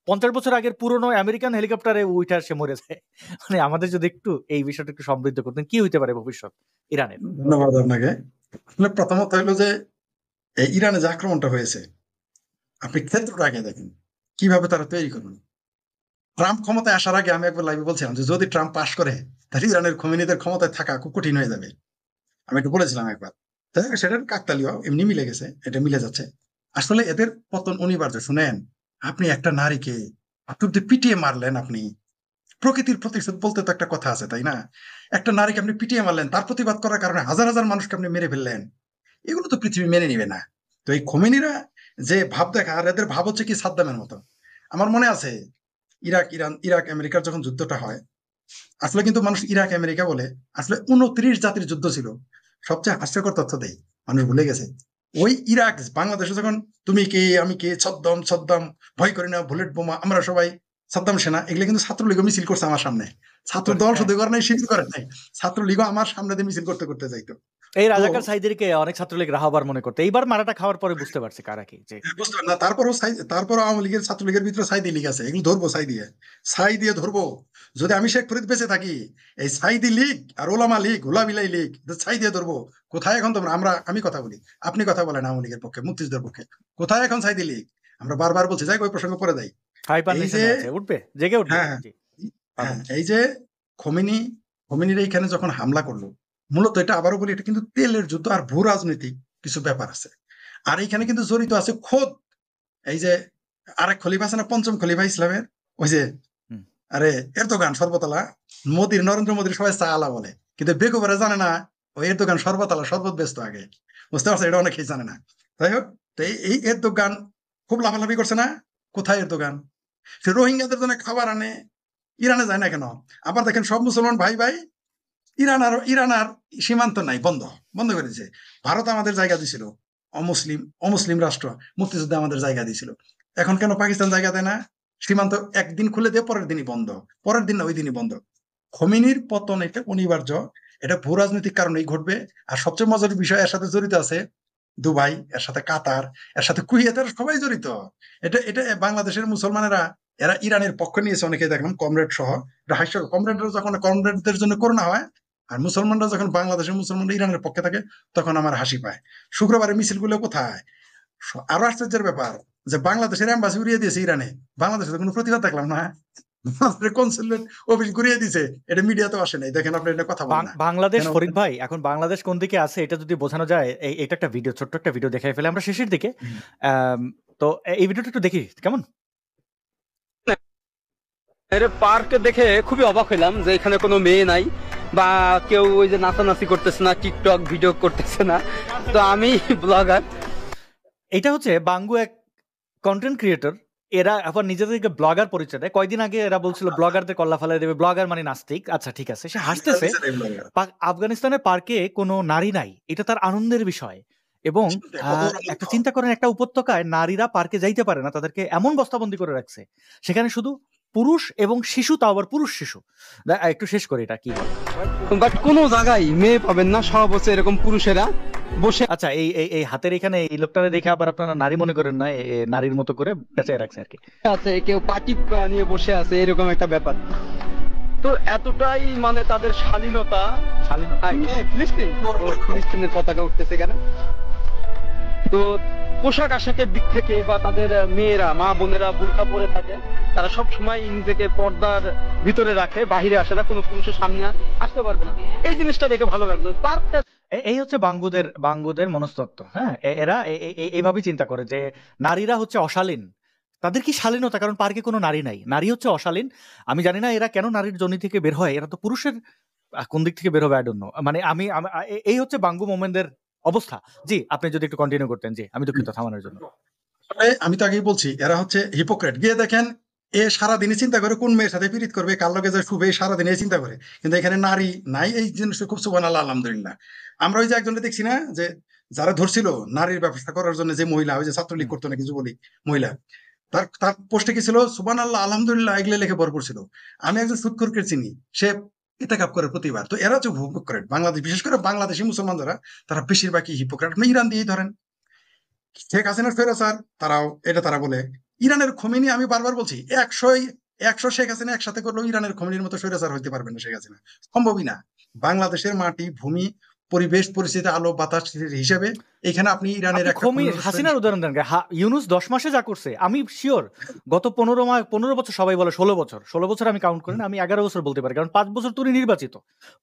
50 বছর আগের পুরনো আমেরিকান হেলিকপ্টারে উইঠার সে মরে যায়। মানে আমাদের যদি একটু এই বিষয়টা একটু সমৃদ্ধ করতেন, কি হইতে পারে ভবিষ্যৎ ইরানের? ধন্যবাদ আপনাকে। প্রথমত হইলো যে এই ইরানে যে আক্রমণটা হয়েছে, আপনি ক্ষেত্রটা আগে দেখেন কিভাবে তারা তৈরি করবেন। ট্রাম্প ক্ষমতায় আসার আগে আমি একবার লাইভে বলছিলাম যে যদি ট্রাম্প পাস করে তাহলে ইরানের খোমেনিদের ক্ষমতায় থাকা খুব কঠিন হয়ে যাবে। আমি একটু বলেছিলাম একবার, সেটার কাকতালীয় এমনি মিলে গেছে, এটা মিলে যাচ্ছে। আসলে এদের পতন অনিবার্য। শুনেন, আপনি একটা নারীকে পিটিয়ে মারলেন, আপনি প্রকৃতির প্রতিশোধ বলতে তো একটা কথা আছে, তাই না? একটা নারীকে আপনি পিটিয়ে মারলেন, তার প্রতিবাদ করার কারণে হাজার হাজার মানুষকে আপনি মেরে ফেললেন, এগুলো তো পৃথিবী মেনে নিবে না। তো এই খোমেনিরা যে ভাব দেখা, আর এদের ভাব হচ্ছে কি সাদ্দামের মতো। আমার মনে আছে ইরাক আমেরিকার যখন যুদ্ধটা হয়, আসলে কিন্তু মানুষ ইরাক আমেরিকা বলে, আসলে 29 জাতির যুদ্ধ ছিল। সবচেয়ে হাস্যকর তথ্য দেই, মানুষ ভুলে গেছে। ওই ইরাক বাংলাদেশে যখন তুমি কে আমি কে, সদ্দাম সদ্দাম, ভয় করি না, বুলেট বোমা, আমরা সবাই সাদ্দাম সেনা, এগুলো কিন্তু ছাত্রলীগ মিছিল করছে আমার সামনে। ছাত্র দল শুধু করে নাই, শিবির করে নাই, ছাত্রলীগ আমার সামনে দিয়ে মিছিল করতে করতে যাইতো। এই রাজাকার সাইদিরকে অনেক ছাত্রলীগ রাহাবার মনে করতে, এইবার মারাটা খাওয়ার পরে বুঝতে পারছে কারা কি। যে বুঝতে পারেন না, তারপরও আওয়ামী লীগের ছাত্রলীগের ভিতরে সাইদি লীগ আছে, এগুলো ধরবো, ছাই দিয়ে ধরবো। যদি আমি শেখ ফরিদ বেঁচে থাকি, এই সাইদি লীগ আর ওলামা লীগ, ওলাবিলাই লীগ, ছাই দিয়ে ধরবো। কোথায় এখন তোমরা? আমি কথা বলি, আপনি কথা বলেন আওয়ামী লীগের পক্ষে, মুক্তিযুদ্ধের পক্ষে, কোথায় এখন সাইদি লীগ? আমরা বারবার বলছি, যাই ওই প্রসঙ্গ পরে যাই। এই যে উঠবে, জেগে উঠবে। হ্যাঁ, এই যে খোমেনির এইখানে যখন হামলা করলো, মূলত এটা আবারও বলি, এটা কিন্তু তেলের যুদ্ধ আর ভূ রাজনৈতিক কিছু ব্যাপার আছে। আর এইখানে কিন্তু জড়িত আছে খোদ এই যে আরেক খলিফা আছে না, পঞ্চম খলিফা ইসলামের, ওই যে আরে এরদোগান সর্বতলা, নরেন্দ্র মোদীর সবাই চা আলা বলে, কিন্তু বেকুবেরা জানে না ওই এরদোগান সর্বতলা শরবত ব্যস্ত আগে, বুঝতে পারছে? এটা অনেকেই জানে না। যাই হোক, তো এই এরদোগান খুব লাফালাফি করছে না। কোথায় এরদোগান? সে রোহিঙ্গাদের জন্য খাবার আনে, ইরানে যায় না কেন? আবার দেখেন সব মুসলমান ভাই ভাই, ইরান আর সীমান্ত নাই, বন্ধ করে দিয়েছে। ভারত আমাদের জায়গা দিছিল, অমুসলিম রাষ্ট্র, মুক্তিযুদ্ধে আমাদের জায়গা দিয়েছিল। এখন কেন পাকিস্তান জায়গা দেয় না? সীমান্ত একদিন খুলে দিয়ে পরের দিনই বন্ধ, পরের দিন না ওই দিনই বন্ধ। খোমেনির পতন এটা অনিবার্য, এটা ভূ রাজনৈতিক কারণেই ঘটবে। আর সবচেয়ে মজার বিষয়, এর সাথে জড়িত আছে দুবাই, এর সাথে কাতার, এর সাথে কুয়েত, সবাই জড়িত। এটা বাংলাদেশের মুসলমানেরা, এরা ইরানের পক্ষ নিয়েছে, অনেকে দেখলাম কমরেড সহ। হাস্য, কমরেডরা যখন কমরেডদের জন্য করোনা হয়, আর মুসলমানরা যখন, বাংলাদেশের মুসলমানরা ইরানের পক্ষে থাকে, তখন আমার হাসি পায়। শুক্রবারের মিছিলগুলো কোথায়? আরো আশ্চর্যের ব্যাপার যে বাংলাদেশের এম্বাসি উড়িয়ে দিয়েছে ইরানে, বাংলাদেশের কোনো প্রতিবাদ দেখলাম না। কনসুলেট অফিস ঘুরিয়ে দিয়েছে, এটা মিডিয়াতে আসে নাই। দেখেন আপনি এটা কথা বলেন না। বাংলাদেশ, ফরিদ ভাই, এখন বাংলাদেশ কোন দিকে আছে এটা যদি বোঝানো যায়, এটা একটা ভিডিও, ছোট্ট একটা ভিডিও দেখাই ফেলে আমরা শেষের দিকে। তো এই ভিডিওটা একটু দেখি কেমন। পার্কে দেখে খুবই অবাক হইলাম যে এখানে কোনো মেয়ে নাই, বা কেউ ওই যে নাচানাচি করতেছে না, টিকটক ভিডিও করতেছে না। তো আমি ব্লগার, এটা হচ্ছে বাঙ্গু, এক কন্টেন্ট ক্রিয়েটর। এরা আবার নিজেদেরকে ব্লগার পরিচয় দেয়। কয়দিন আগে এরা বলছিল ব্লগারদের কল্লা ফেলাই দেবে, ব্লগার মানে নাস্তিক। আচ্ছা ঠিক আছে, সে হাসতেছে। আফগানিস্তানের পার্কে কোনো নারী নাই, এটা তার আনন্দের বিষয়। এবং একটা চিন্তা করেন, একটা উপত্যকায় নারীরা পার্কে যাইতে পারে না, তাদেরকে এমন বস্তাবন্দি করে রাখছে, সেখানে শুধু পুরুষ এবং শিশু, তাও আবার পুরুষ শিশু। একটু শেষ করি এটা কি, বাট কোনো জায়গায় মেয়ে পাবেন না, সব হচ্ছে এরকম পুরুষেরা বসে। আচ্ছা, এই হাতের এখানে এই লোকটারে দেখে আবার আপনারা নারী মনে করেন না, নারীর মতো করে বেঁচে রাখছে আর কি, আছে কেউ পার্টি নিয়ে বসে আছে, এরকম একটা ব্যাপার। তো এতটাই মানে তাদের শালীনতা। ফিলিস্তিনের পতাকা উঠতেছে কেন? তো পোশাক আশাকের দিক থেকে, বা তাদের মেয়েরা, মা বোনেরা বোরকা পরে থাকে, তারা সব সময় নিজেকে পর্দার ভিতরে রাখে, বাহিরে আসে না, কোনো পুরুষের সামনে আসতে পারবে না। এই জিনিসটা দেখে ভালো লাগলো। এই হচ্ছে বাঙ্গুদের মনস্তত্ত্ব। হ্যাঁ, এরা এইভাবেই চিন্তা করে যে নারীরা হচ্ছে অশালীন। তাদের কি শালীনতা? কারণ পার্কে কোনো নারী নাই, নারী হচ্ছে অশালীন। আমি জানি না এরা কেন নারীর যোনি থেকে বের হয়, এরা তো পুরুষের কোন দিক থেকে বের হবে আই ডোন্ট নো। মানে এই হচ্ছে বাঙ্গু মোমেনদের অবস্থা। জি, আপনি যদি একটু কন্টিনিউ করতেন। জি, আমি দুঃখিত থামানোর জন্য। আমি তো আগেই বলছি, এরা হচ্ছে হিপোক্রেট। গিয়ে দেখেন, এ সারাদিনই চিন্তা করে কোন মেয়ের সাথে পীড়িত করবে, কার লগে যায় শুবে, সারাদিন এই চিন্তা করে। কিন্তু এখানে নারী নাই, এই জিনিসটা খুব সুবহানাল্লাহ, আলহামদুলিল্লাহ। আমরা ওই যে একজনকে দেখছি না, যে যারা ধরছিল নারীর ব্যবস্থা করার জন্য, যে মহিলা, ওই যে ছাত্রলীগ করতো না, কিছু বলি মহিলা, তার পোস্টে কি ছিল? সুবহানাল্লাহ, আলহামদুলিল্লাহ, এগুলো লেখে ভরপুর ছিল। আমি একজন সুৎখোরকে চিনি, সে ইতিকাফ করে প্রতিবার। তো এরা হচ্ছে হিপোক্রেট। বাংলাদেশ, বিশেষ করে বাংলাদেশি মুসলমান যারা, তারা বেশিরভাগই হিপোক্রেট। আপনি ইরান দিয়েই ধরেন, শেখ হাসিনার স্বৈরাচার, তারা বলে। ইরানের খোমেনি, আমি বারবার বলছি, 100 শেখ হাসিনা একসাথে করলেও ইরানের খোমেনির মতো স্বৈরাচার হইতে পারবে না শেখ হাসিনা, সম্ভবই না। বাংলাদেশের মাটি, ভূমি, পরিবেশ পরিস্থিতি, আলো বাতাস হিসেবে এখানে আপনি ইরানের একটা হাসিনার উদাহরণ দেন, ইউনুস 10 মাসে যা করছে আমি শিওর গত 15 বছর, সবাই বলে 16 বছর আমি কাউন্ট করি না, আমি 11 বছর বলতে পারি, কারণ 5 বছর তো উনি নির্বাচিত,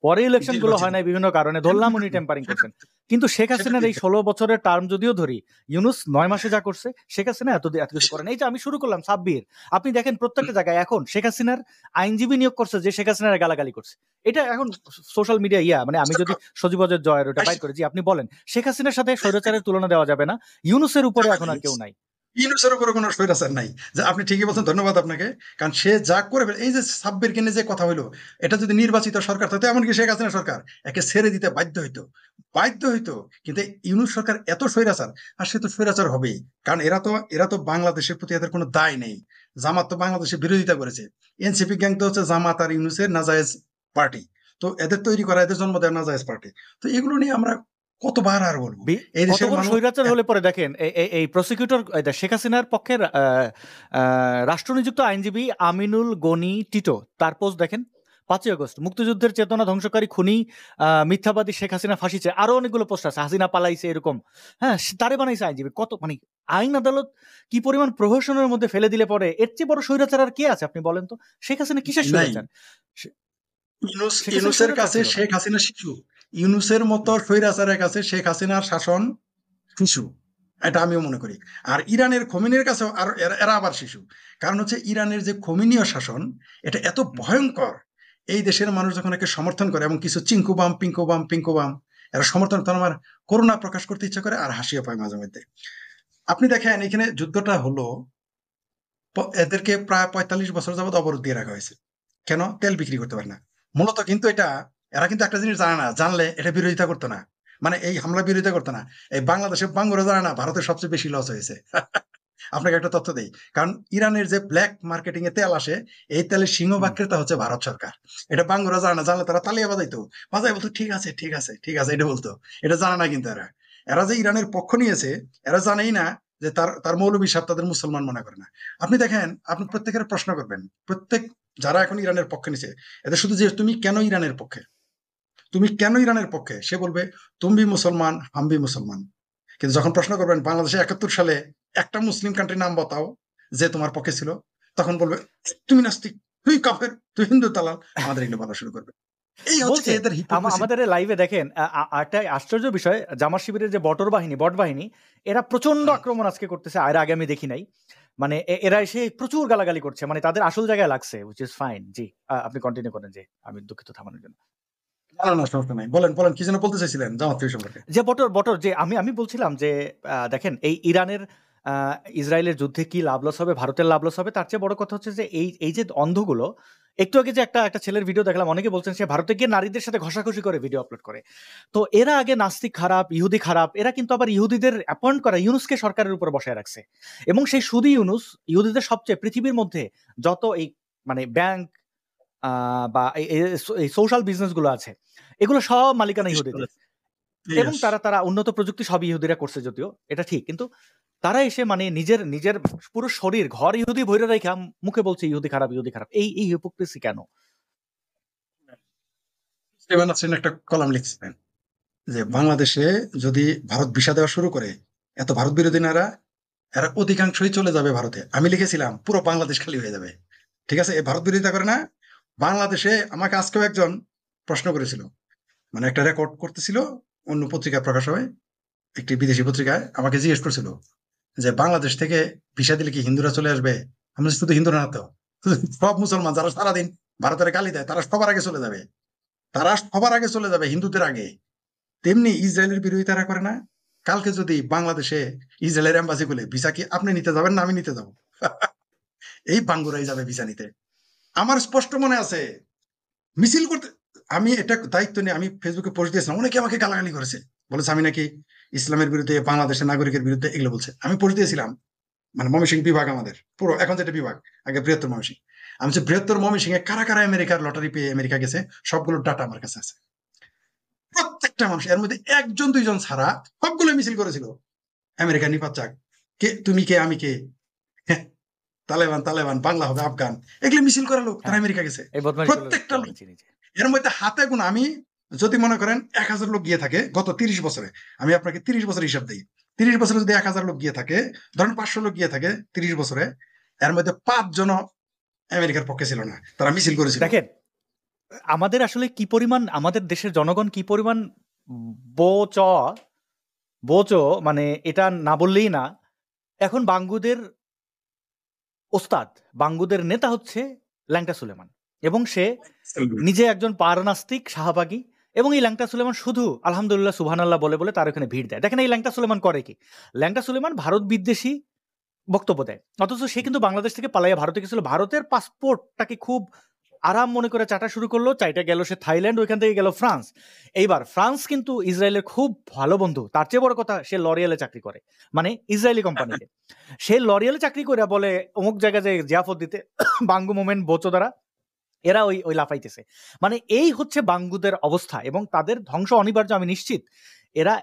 পরে ইলেকশন গুলো হয় নাই বিভিন্ন কারণে, ধরলাম উনি টেম্পারিং করছেন, কিন্তু শেখ হাসিনার এই 16 বছরের টার্ম যদিও ধরি, ইউনুস 9 মাসে যা করছে শেখ হাসিনা এত কিছু করেন। এই যে আমি শুরু করলাম সাব্বির, আপনি দেখেন প্রত্যেকটা জায়গায় এখন শেখ হাসিনার আইনজীবী নিয়োগ করছে যে শেখ হাসিনার গালাগালি করছে, এটা এখন সোশ্যাল মিডিয়া মানে আমি যদি সজীবজের জয়ের ওটা বাইট করি, আপনি বলেন শেখ হাসিনার সাথে স্বৈরাচারের তুলনা দেওয়া যাবে না, ইউনুসের উপরে এখন আর কেউ নাই, ইউনুসের উপরে কোনো স্বৈরাচার নাই, যে আপনি ঠিকই বলছেন, ধন্যবাদ আপনাকে, কারণ সে যা করে ফেলে, এই যে সাব্বির কিনে যে কথা হইলো, এটা যদি নির্বাচিত সরকার থাকতো, এমনকি শেখ হাসিনা সরকার একে ছেড়ে দিতে বাধ্য হইতো, কিন্তু ইউনুস সরকার এত স্বৈরাচার, আর সে তো স্বৈরাচার হবেই, কারণ এরা তো বাংলাদেশের প্রতি এদের কোনো দায় নেই। জামাত তো বাংলাদেশের বিরোধিতা করেছে, এনসিপি গ্যাং তো হচ্ছে জামাত আর ইউনুসের নাজায়েজ পার্টি, তো এদের তৈরি করা, এদের জন্ম দেওয়া নাজায়েজ পার্টি, তো এগুলো নিয়ে আমরা কতবার আর বলবো। এই দেশের স্বৈরাচার হলে পরে দেখেন এই প্রসিকিউটর শেখ হাসিনার পক্ষের রাষ্ট্রনিযুক্ত আইনজীবী আমিনুল গনি টিটো, তার পোস্ট দেখেন 5 আগস্ট, মুক্তিযুদ্ধের চেতনা ধ্বংসকারী খুনি মিথ্যাবাদী শেখ হাসিনা ফাঁসি চায়, আরো অনেকগুলো পোস্ট আছে, হাসিনা পালাইছে এরকম, হ্যাঁ তারে বানাইছে আইনজীবী, কত মানে আইন আদালত কি পরিমাণ প্রহসনের মধ্যে ফেলে দিলে পরে এর চেয়ে বড় স্বৈরাচার আর কে আছে? আপনি বলেন তো, শেখ হাসিনা কিসের স্বৈরাচার? ইউনুসের কাছে শেখ হাসিনা শিশু, ইউনুসের মতো স্বৈরাচারের কাছে শেখ হাসিনার শাসন শিশু, এটা আমিও মনে করি। আর ইরানের খোমেনির কাছেও আর এরা আবার শিশু, কারণ হচ্ছে ইরানের যে খোমেনীয় শাসন, এটা এত ভয়ঙ্কর, এই দেশের মানুষ যখন একে সমর্থন করে, এবং কিছু চিঙ্কুবাম পিঙ্কুবাম এরা সমর্থন, তখন আমার করুণা প্রকাশ করতে ইচ্ছা করে আর হাসিও পায় মাঝে মধ্যে। আপনি দেখেন এখানে যুদ্ধটা হলো, এদেরকে প্রায় 45 বছর যাবত অবরোধ দিয়ে রাখা হয়েছে, কেন? তেল বিক্রি করতে পারে না মূলত, কিন্তু এরা কিন্তু একটা জিনিস জানে না, জানলে এটা বিরোধিতা করতো না, মানে এই হামলা বিরোধিতা করতো না। এই বাংলাদেশের বাঙ্গুরা জানে না ভারতের সবচেয়ে বেশি লস হয়েছে। আপনাকে একটা তথ্য দেই, কারণ ইরানের যে ব্ল্যাক মার্কেটিং এ তেল আসে, এই তেলের সিংহভাগ ক্রেতা হচ্ছে ভারত সরকার। এটা বাঙ্গুরা জানে না, জানলে তারা তালিয়া বাজাইতো, বলতো ঠিক আছে এটা বলতো, এটা জানে না। কিন্তু এরা যে ইরানের পক্ষ নিয়েছে, এরা জানেই না যে তার মৌলবী সাহেব তাদের মুসলমান মনে করে না। আপনি দেখেন, আপনি প্রত্যেকের প্রশ্ন করবেন, প্রত্যেক যারা এখন ইরানের পক্ষে নিছে, এদের শুধু যে তুমি কেন ইরানের পক্ষে, সে বলবে তুমি মুসলমান, হামবি মুসলমান। কিন্তু যখন প্রশ্ন করবেন বাংলাদেশে 71 সালে একটা মুসলিম কান্ট্রির নাম বতাও যে তোমার পক্ষে ছিল, তখন বলবে তুমি নাস্তিক, তুই কাফের, তুই হিন্দু দালাল, আমাদের এগুলো বলা শুরু করবে। এই হচ্ছে এদের হিপোক্রেসি। আমাদের লাইভে দেখেন একটা আশ্চর্য বিষয়, জামাত শিবিরের যে বট বাহিনী এরা প্রচন্ড আক্রমণ আজকে করতেছে, আর আগে আমি দেখি নাই, মানে এরা এসে প্রচুর গালাগালি করছে, মানে তাদের আসল জায়গায় লাগছে, হুইচ ইজ ফাইন। জি আপনি কন্টিনিউ করেন, যে আমি দুঃখিত থামানোর জন্য। বলেন কি যেন বলতে চাইছিলেন জামাত সম্পর্কে? যে বটর যে আমি বলছিলাম যে দেখেন এই ইরানের ইসরায়েলের যুদ্ধে কি লাভ লস হবে, ভারতের লাভ লস হবে, তার চেয়ে বড় কথা হচ্ছে যে এই যে অন্ধগুলো, একটু আগে যে একটা ছেলের ভিডিও দেখলাম, অনেকে বলছেন সে ভারতে গিয়ে নারীদের সাথে ঘষাঘষি করে ভিডিও আপলোড করে। তো এরা আগে নাস্তিক খারাপ, ইহুদি খারাপ, এরা কিন্তু আবার ইহুদিদের অ্যাপয়েন্ট করা ইউনুসকে সরকারের উপর বসায় রাখছে, এবং সেই শুধু ইহুদিদের সবচেয়ে পৃথিবীর মধ্যে যত এই মানে ব্যাংক বা এই সোশ্যাল বিজনেস গুলো আছে, এগুলো সব মালিকানা ইহুদিদের, এবং তারা উন্নত প্রযুক্তি সব ইহুদিরা করছে, যদিও এটা ঠিক, কিন্তু তারা এসে মানে নিজের পুরো শরীর ঘর ইহুদি ভৈরা রেখা মুখে বলছে ইহুদি খারাপ। এই হিপোক্রেসি কেন? একটা কলাম লিখছিলেন যে বাংলাদেশে যদি ভারত ভিসা দেওয়া শুরু করে, এত ভারত বিরোধী এরা অধিকাংশই চলে যাবে ভারতে। আমি লিখেছিলাম পুরো বাংলাদেশ খালি হয়ে যাবে। ঠিক আছে, এই ভারত বিরোধিতা করে না বাংলাদেশে। আমাকে আজকেও একজন প্রশ্ন করেছিল, মানে একটা রেকর্ড করতেছিল অন্য পত্রিকায় প্রকাশ হয়, একটি বিদেশি পত্রিকায়, আমাকে জিজ্ঞেস করছিল যে বাংলাদেশ থেকে ভিসা দিলে কি হিন্দুরা চলে আসবে? আমি শুধু হিন্দুরা না, তো সব মুসলমান যারা সারাদিন ভারতের গালি দেয়, তারা সবার আগে চলে যাবে, হিন্দুদের আগে। তেমনি ইসরায়েলের বিরোধিতা করে না। কালকে যদি বাংলাদেশে ইসরায়েলের এম্বাসি খুলে, ভিসা কি আপনি নিতে যাবেন না আমি নিতে যাবো? এই বাঙ্গুরাই যাবে ভিসা নিতে। আমার স্পষ্ট মনে আছে মিছিল করতে, আমি এটা দায়িত্ব নিয়ে আমি ফেসবুকে পোস্ট দিয়েছিলাম, অনেকে আমাকে গালাগালি করেছে, বলেছে আমি নাকি ইসলামের বিরুদ্ধে, বাংলাদেশের নাগরিকের বিরুদ্ধে, এগুলো বলছে। আমি পোস্ট দিয়েছিলাম, মানে ময়মনসিংহ বিভাগ আমাদের পুরো, এখন যেটা বিভাগ, আগে বৃহত্তর ময়মনসিংহ, আমি হচ্ছে বৃহত্তর ময়মনসিংহে কারা আমেরিকার লটারি পেয়ে আমেরিকা গেছে, সবগুলোর ডাটা আমার কাছে আছে। প্রত্যেকটা মানুষ, এর মধ্যে 1-2 জন ছাড়া সবগুলো মিছিল করেছিল আমেরিকা নিপাত চাক, কে তুমি কে আমি কে, তালেবান বাংলা হবে আফগান, এগুলো মিছিল করা লোক, তারা আমেরিকা গেছে প্রত্যেকটা লোক। এর মধ্যে হাতে গুণ, আমি যদি মনে করেন 1000 লোক গিয়ে থাকে গত 30 বছরে, আমি আপনাকে 30 বছর হিসাব দিই, 30 বছরে যদি 1000 লোক গিয়ে থাকে, ধরেন 500 লোক গিয়ে থাকে 30 বছরে, এর মধ্যে 5 জনও আমেরিকার পক্ষে ছিল না, তারা মিছিল করেছিল। দেখেন আমাদের আসলে কি পরিমাণ, আমাদের দেশের জনগণ কি পরিমাণ বোচ বোচ মানে এটা না বললেই না। এখন বাঙ্গুদের ওস্তাদ, বাঙ্গুদের নেতা হচ্ছে ল্যাংটা সুলেমান, এবং সে নিজে একজন পারনাস্তিক শাহবাগী, এবং এই ল্যাংটা সুলেমান শুধু আলহামদুলিল্লাহ সুবহানাল্লাহ বলে বলে তার ওখানে ভিড় দেয়। দেখেন এই ল্যাংটা সুলেমান করে কি, ল্যাংটা সুলেমান ভারত বিদ্বেষী বক্তব্য দেয়, অথচ সে কিন্তু বাংলাদেশ থেকে পালাইয়া ভারতে গেছিল, ভারতের পাসপোর্টটাকে খুব আরাম মনে করে চাটা শুরু করলো, চাইটা গেল সে থাইল্যান্ড, ওইখান থেকে গেল ফ্রান্স। এইবার ফ্রান্স কিন্তু ইসরায়েলের খুব ভালো বন্ধু, তার চেয়ে বড় কথা সে লরিয়ালে চাকরি করে, মানে ইসরায়েলি কোম্পানিতে। সে লরিয়ালে চাকরি করে বলে অমুক জায়গায় যে জিয়াফত দিতে বাঙ্গু মোমেন্ট বোচো দ্বারা এরা ওই ওই লাফাইতেছে। মানে এই হচ্ছে বাঙ্গুদের অবস্থা, এবং তাদের ধ্বংস অনিবার্য আমি নিশ্চিত। এরা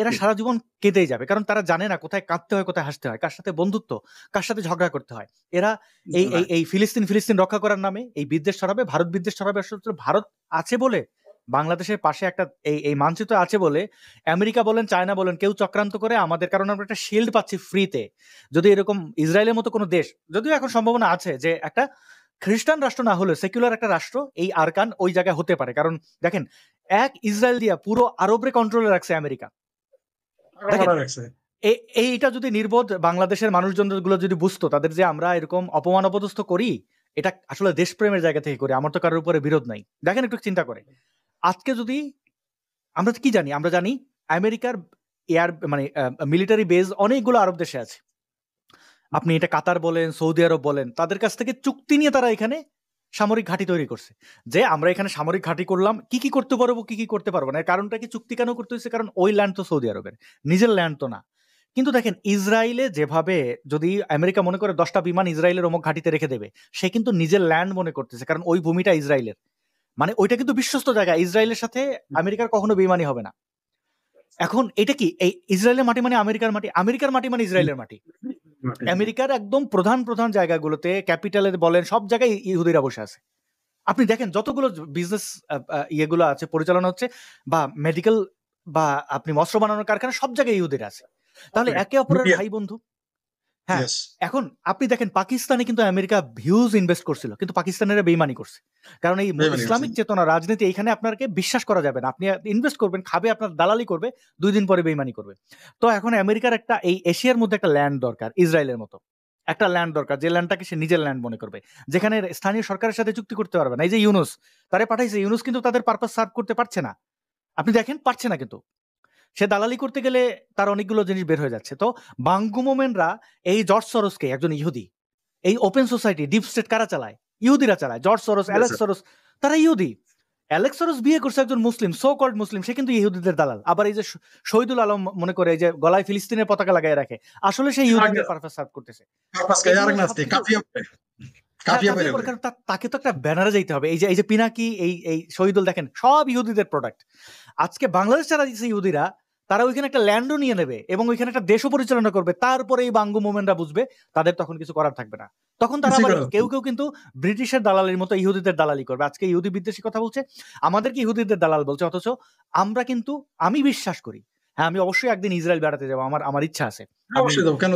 এরা সারা জীবন কেঁদেই যাবে, কারণ তারা জানে না কোথায় কাঁদতে হয়, কোথায় হাসতে হয়, কার সাথে বন্ধুত্ব, কার সাথে ঝগড়া করতে হয়। এরা এই এই এই ফিলিস্তিন রক্ষা করার নামে এই বিদ্বেষ ছড়াবে, ভারত বিদ্বেষ ছড়াবে। আসলে ভারত আছে বলে, বাংলাদেশের পাশে একটা এই মানচিত্র আছে বলে আমেরিকা বলেন, চায়না বলেন, কেউ চক্রান্ত করে আমাদের, কারণ আমরা একটা শিল্ড পাচ্ছি ফ্রিতে। যদি এরকম ইসরায়েলের মতো কোনো দেশ, যদিও এখন সম্ভাবনা আছে যে একটা খ্রিস্টান রাষ্ট্র না হলে সেকুলার একটা রাষ্ট্র এই আরকান ওই জায়গায় হতে পারে। কারণ দেখেন এক ইসরায়েল দিয়া পুরো আরবরে কন্ট্রোলে রাখছে আমেরিকা। এইটা যদি নির্বোধ বাংলাদেশের মানুষজন গুলো যদি বুঝতো, তাদের যে আমরা এরকম অপমান অপদস্থ করি, এটা আসলে দেশপ্রেমের জায়গা থেকে করি, আমার তো কারোর উপরে বিরোধ নাই। দেখেন একটু চিন্তা করে, আজকে যদি আমরা কি জানি, আমরা জানি আমেরিকার এয়ার মানে মিলিটারি বেজ অনেকগুলো আরব দেশে আছে। আপনি এটা কাতার বলেন, সৌদি আরব বলেন, তাদের কাছ থেকে চুক্তি নিয়ে তারা এখানে সামরিক ঘাঁটি তৈরি করছে, যে আমরা এখানে সামরিক ঘাঁটি করলাম, কি কি করতে পারবো কি কি করতে পারবো না। এর কারণটা কি, চুক্তি কেন করতে হয়েছে? কারণ ওই ল্যান্ড তো সৌদি আরবের, নিজের ল্যান্ড তো না। কিন্তু দেখেন ইসরায়েলে যেভাবে, যদি আমেরিকা মনে করে 10টা বিমান ইসরায়েলের অমুক ঘাঁটিতে রেখে দেবে, সে কিন্তু নিজের ল্যান্ড মনে করতেছে, কারণ ওই ভূমিটা ইসরায়েলের, মানে ওইটা কিন্তু বিশ্বস্ত জায়গা। ইসরায়েলের সাথে আমেরিকার কখনো বেইমানি হবে না। এখন এটা কি, এই ইসরায়েলের মাটি মানে আমেরিকার মাটি, আমেরিকার মাটি মানে ইসরায়েলের মাটি। আমেরিকার একদম প্রধান প্রধান জায়গাগুলোতে, ক্যাপিটালে বলেন, সব জায়গায় ইহুদিরা বসে আছে। আপনি দেখেন যতগুলো বিজনেস ইয়েগুলো আছে পরিচালনা হচ্ছে, বা মেডিকেল, বা আপনি মস্ত্র বানানোর কারখানা, সব জায়গায় ইহুদিরা আছে। তাহলে একে অপরের ভাই বন্ধু। হ্যাঁ, এখন আপনি দেখেন পাকিস্তানে কিন্তু আমেরিকা হিউজ ইনভেস্ট করছিল, কিন্তু পাকিস্তানেরা বেইমানি করছে, কারণ এই ইসলামিক চেতনা রাজনীতি এখানে আপনাকে বিশ্বাস করা যাবে না। আপনি ইনভেস্ট করবেন, খাবে, আপনার দালালি করবে, 2 দিন পরে বেইমানি করবে। তো এখন আমেরিকার একটা এই এশিয়ার মধ্যে একটা ল্যান্ড দরকার, ইসরায়েলের মতো একটা ল্যান্ড দরকার, যে ল্যান্ডটাকে সে নিজের ল্যান্ড মনে করবে, যেখানে স্থানীয় সরকারের সাথে চুক্তি করতে পারবে না। এই যে ইউনুস তারে পাঠাইছে, ইউনুস কিন্তু তাদের পারপাস সার্ভ করতে পারছে না। আপনি দেখেন পারছে না, কিন্তু সে দালালি করতে গেলে তার অনেকগুলো জিনিস বের হয়ে যাচ্ছে। তো বাঙ্গু মোমেনরা এই জর্জ সরোসকে, একজন ইহুদি, এই ওপেন সোসাইটি ডিপ স্টেট কারা চালায়? ইহুদিরা চালায়। জর্জ সরোস, অ্যালেক্স সরোস, তারা ইহুদি। অ্যালেক্স সরোস বিয়ে করছে একজন মুসলিম, সো কল্ড মুসলিম, সে কিন্তু ইহুদিদের দালাল। আবার এই যে শহীদুল আলম মনে করে যে গলায় ফিলিস্তিনের পতাকা লাগাই রাখে, আসলে সে ইহুদিদের পারপাস সার্ভ করতেছে। তাকে তো একটা ব্যানারে যাইতে হবে। এই যে পিনাকি, এই শহীদুল, দেখেন সব ইহুদিদের প্রোডাক্ট। আজকে বাংলাদেশ যারা দিচ্ছে ইহুদিরা, তারা ওইখানে একটা ল্যান্ডও নিয়ে নেবে এবং ওইখানে একটা দেশও পরিচালনা করবে। তারপরে এই বাঙ্গু মোমেনরা বুঝবে তাদের তখন কিছু করার থাকবে না। তখন তারা আবার কেউ কেউ কিন্তু ব্রিটিশের দালালির মতো ইহুদিদের দালালি করবে। আজকে ইহুদি বিদ্বেষী কথা বলছে, আমাদেরকে ইহুদিদের দালাল বলছে, অথচ আমরা কিন্তু, আমি বিশ্বাস করি, হ্যাঁ আমি অবশ্যই একদিন ইসরায়েল বেড়াতে যাবো, আমার ইচ্ছা আছে।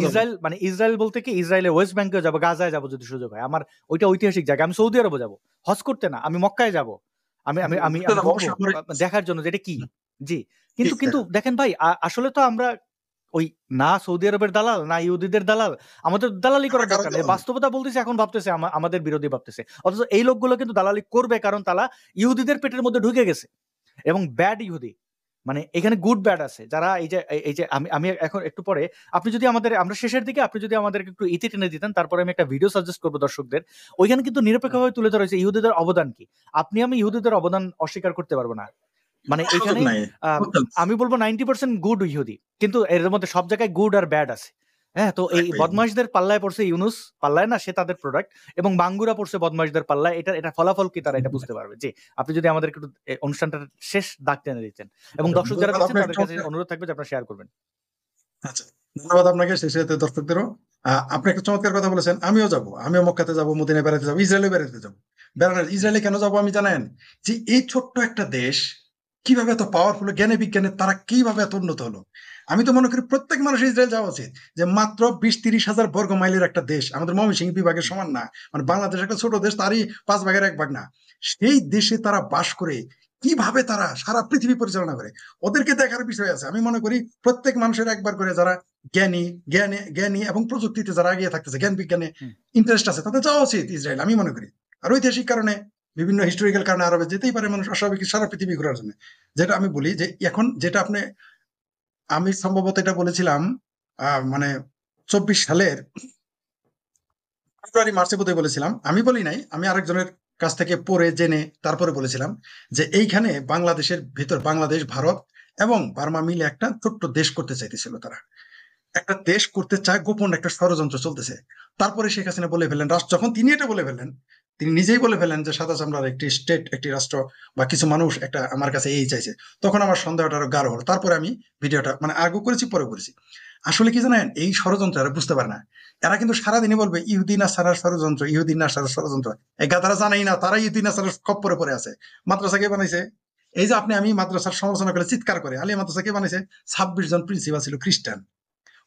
ইসরায়েল মানে ইসরায়েল বলতে কি, ইসরায়েলের ওয়েস্ট ব্যাংকে যাবো, গাজায় যাবো যদি সুযোগ হয়। আমার ওইটা ঐতিহাসিক জায়গা। আমি সৌদি আরবে যাবো হজ করতে, না আমি মক্কায় যাবো, আমি আমি আমি দেখার জন্য যেটা কি। জি, কিন্তু দেখেন ভাই, আসলে তো আমরা ওই না সৌদি আরবের দালাল, না ইহুদিদের দালাল, আমাদের দালালি করার দরকার নেই। বাস্তবতা বলতেছে, এখন ভাবতেছে আমাদের বিরোধী ভাবতেছে, অথচ এই লোকগুলো কিন্তু দালালি করবে, কারণ তারা ইহুদিদের পেটের মধ্যে ঢুকে গেছে। এবং ব্যাড ইহুদি, মানে এখানে গুড ব্যাড আছে। যারা এই যে আমি এখন একটু পরে, আপনি যদি আমরা শেষের দিকে আপনি যদি আমাদেরকে একটু ইতি টেনে দিতেন, তারপরে আমি একটা ভিডিও সাজেস্ট করবো দর্শকদের। ওইখানে কিন্তু নিরপেক্ষভাবে তুলে ধরা হয়েছে ইহুদিদের অবদান কি। আপনি আমি ইহুদিদের অবদান অস্বীকার করতে পারবো না। মানে এখানে আমি বলবো 90% গুড ইহুদি, কিন্তু এর মধ্যে সব জায়গায় গুড আর ব্যাড আছে। হ্যাঁ, তো এই বদমাশদের পাল্লায় পড়ছে ইউনুস, পাল্লায় না, সে তাদের প্রোডাক্ট, এবং বাঙ্গুরা পড়ছে বদমাশদের পাল্লায়। এটা ফলাফল কি তারা এটা বুঝতে পারবে। যে আপনি যদি আমাদের একটু অনুষ্ঠানটার শেষ দাগ টেনে দিতেন, এবং দর্শক যারা দেখছেন তাদের কাছে অনুরোধ থাকবে যে আপনারা শেয়ার করবেন। আচ্ছা, ধন্যবাদ আপনাকে, সেই সাথে দর্শকদেরও। আপনি একটা চমৎকার কথা বলেছেন। আমিও যাবো, আমিও মক্কাতে যাবো, মদিনায় বেড়াতে যাবো, ইসরায়েলে বেড়াতে যাবো। ইসরায়েলে কেন যাবো আমি জানেন? যে এই ছোট্ট একটা দেশ, কিভাবে এত পাওয়ারফুল, জ্ঞানে বিজ্ঞানে তারা কিভাবে এত উন্নত হলো? আমি তো মনে করি প্রত্যেক মানুষের ইসরায়েল যাওয়া উচিত। যে মাত্র 20-30 হাজার বর্গ মাইলের একটা দেশ, আমাদের ময়মনসিংহ বিভাগের সমান না, মানে বাংলাদেশ একটা ছোট দেশ, তারই 5 ভাগের 1 ভাগ না। সেই দেশে তারা বাস করে কিভাবে তারা সারা পৃথিবী পরিচালনা করে, ওদেরকে দেখার বিষয় আছে। আমি মনে করি প্রত্যেক মানুষের একবার করে যারা জ্ঞানী এবং প্রযুক্তিতে যারা এগিয়ে থাকতেছে, জ্ঞান বিজ্ঞানে ইন্টারেস্ট আছে, তাদের যাওয়া উচিত ইসরায়েল, আমি মনে করি। আর ঐতিহাসিক কারণে, বিভিন্ন হিস্টোরিক্যাল কারণে আরবে যেতেই পারে মানুষ অস্বাভাবিক সারা পৃথিবী ঘোরার জন্য। যেটা আমি বলি যে এখন যেটা আমি সম্ভবত এটা বলেছিলাম মানে 24 সালের ফেব্রুয়ারি মার্চে বোধহয় বলেছিলাম, আমি বলি নাই, আমি আরেকজনের কাছ থেকে পড়ে জেনে তারপরে বলেছিলাম যে এইখানে বাংলাদেশের ভিতর, বাংলাদেশ, ভারত এবং বার্মা মিলে একটা ছোট্ট দেশ করতে চাইতেছিল। তারা একটা দেশ করতে চায়, গোপন একটা ষড়যন্ত্র চলতেছে। তারপরে শেখ হাসিনা বলে ফেললেন, যখন তিনি এটা বলে ফেললেন, তিনি নিজেই বলে ফেললেন যে সাদা চামড়ার একটি স্টেট, একটি রাষ্ট্র বা কিছু মানুষ একটা আমার কাছে এই চাইছে, তখন আমার সন্দেহটা আরো গাঢ় হলো। তারপরে আমি ভিডিওটা মানে আগেও করেছি, পরে করেছি। আসলে কি জানেন, এই ষড়যন্ত্র এরা বুঝতে পারে না। এরা কিন্তু সারাদিনই বলবে ইহুদি নাসারার ষড়যন্ত্র, ইহুদি নাসারার ষড়যন্ত্র। এই গাধারা জানাই না তারা ইহুদি নাসারার খপ্পরে পড়ে আছে। মাদ্রাসা কে বানাইছে? এই যে আমি মাদ্রাসার সমালোচনা করে চিৎকার করে, আলিয়া মাদ্রাসা কে বানাইছে? 26 জন প্রিন্সিপাল ছিল খ্রিস্টান,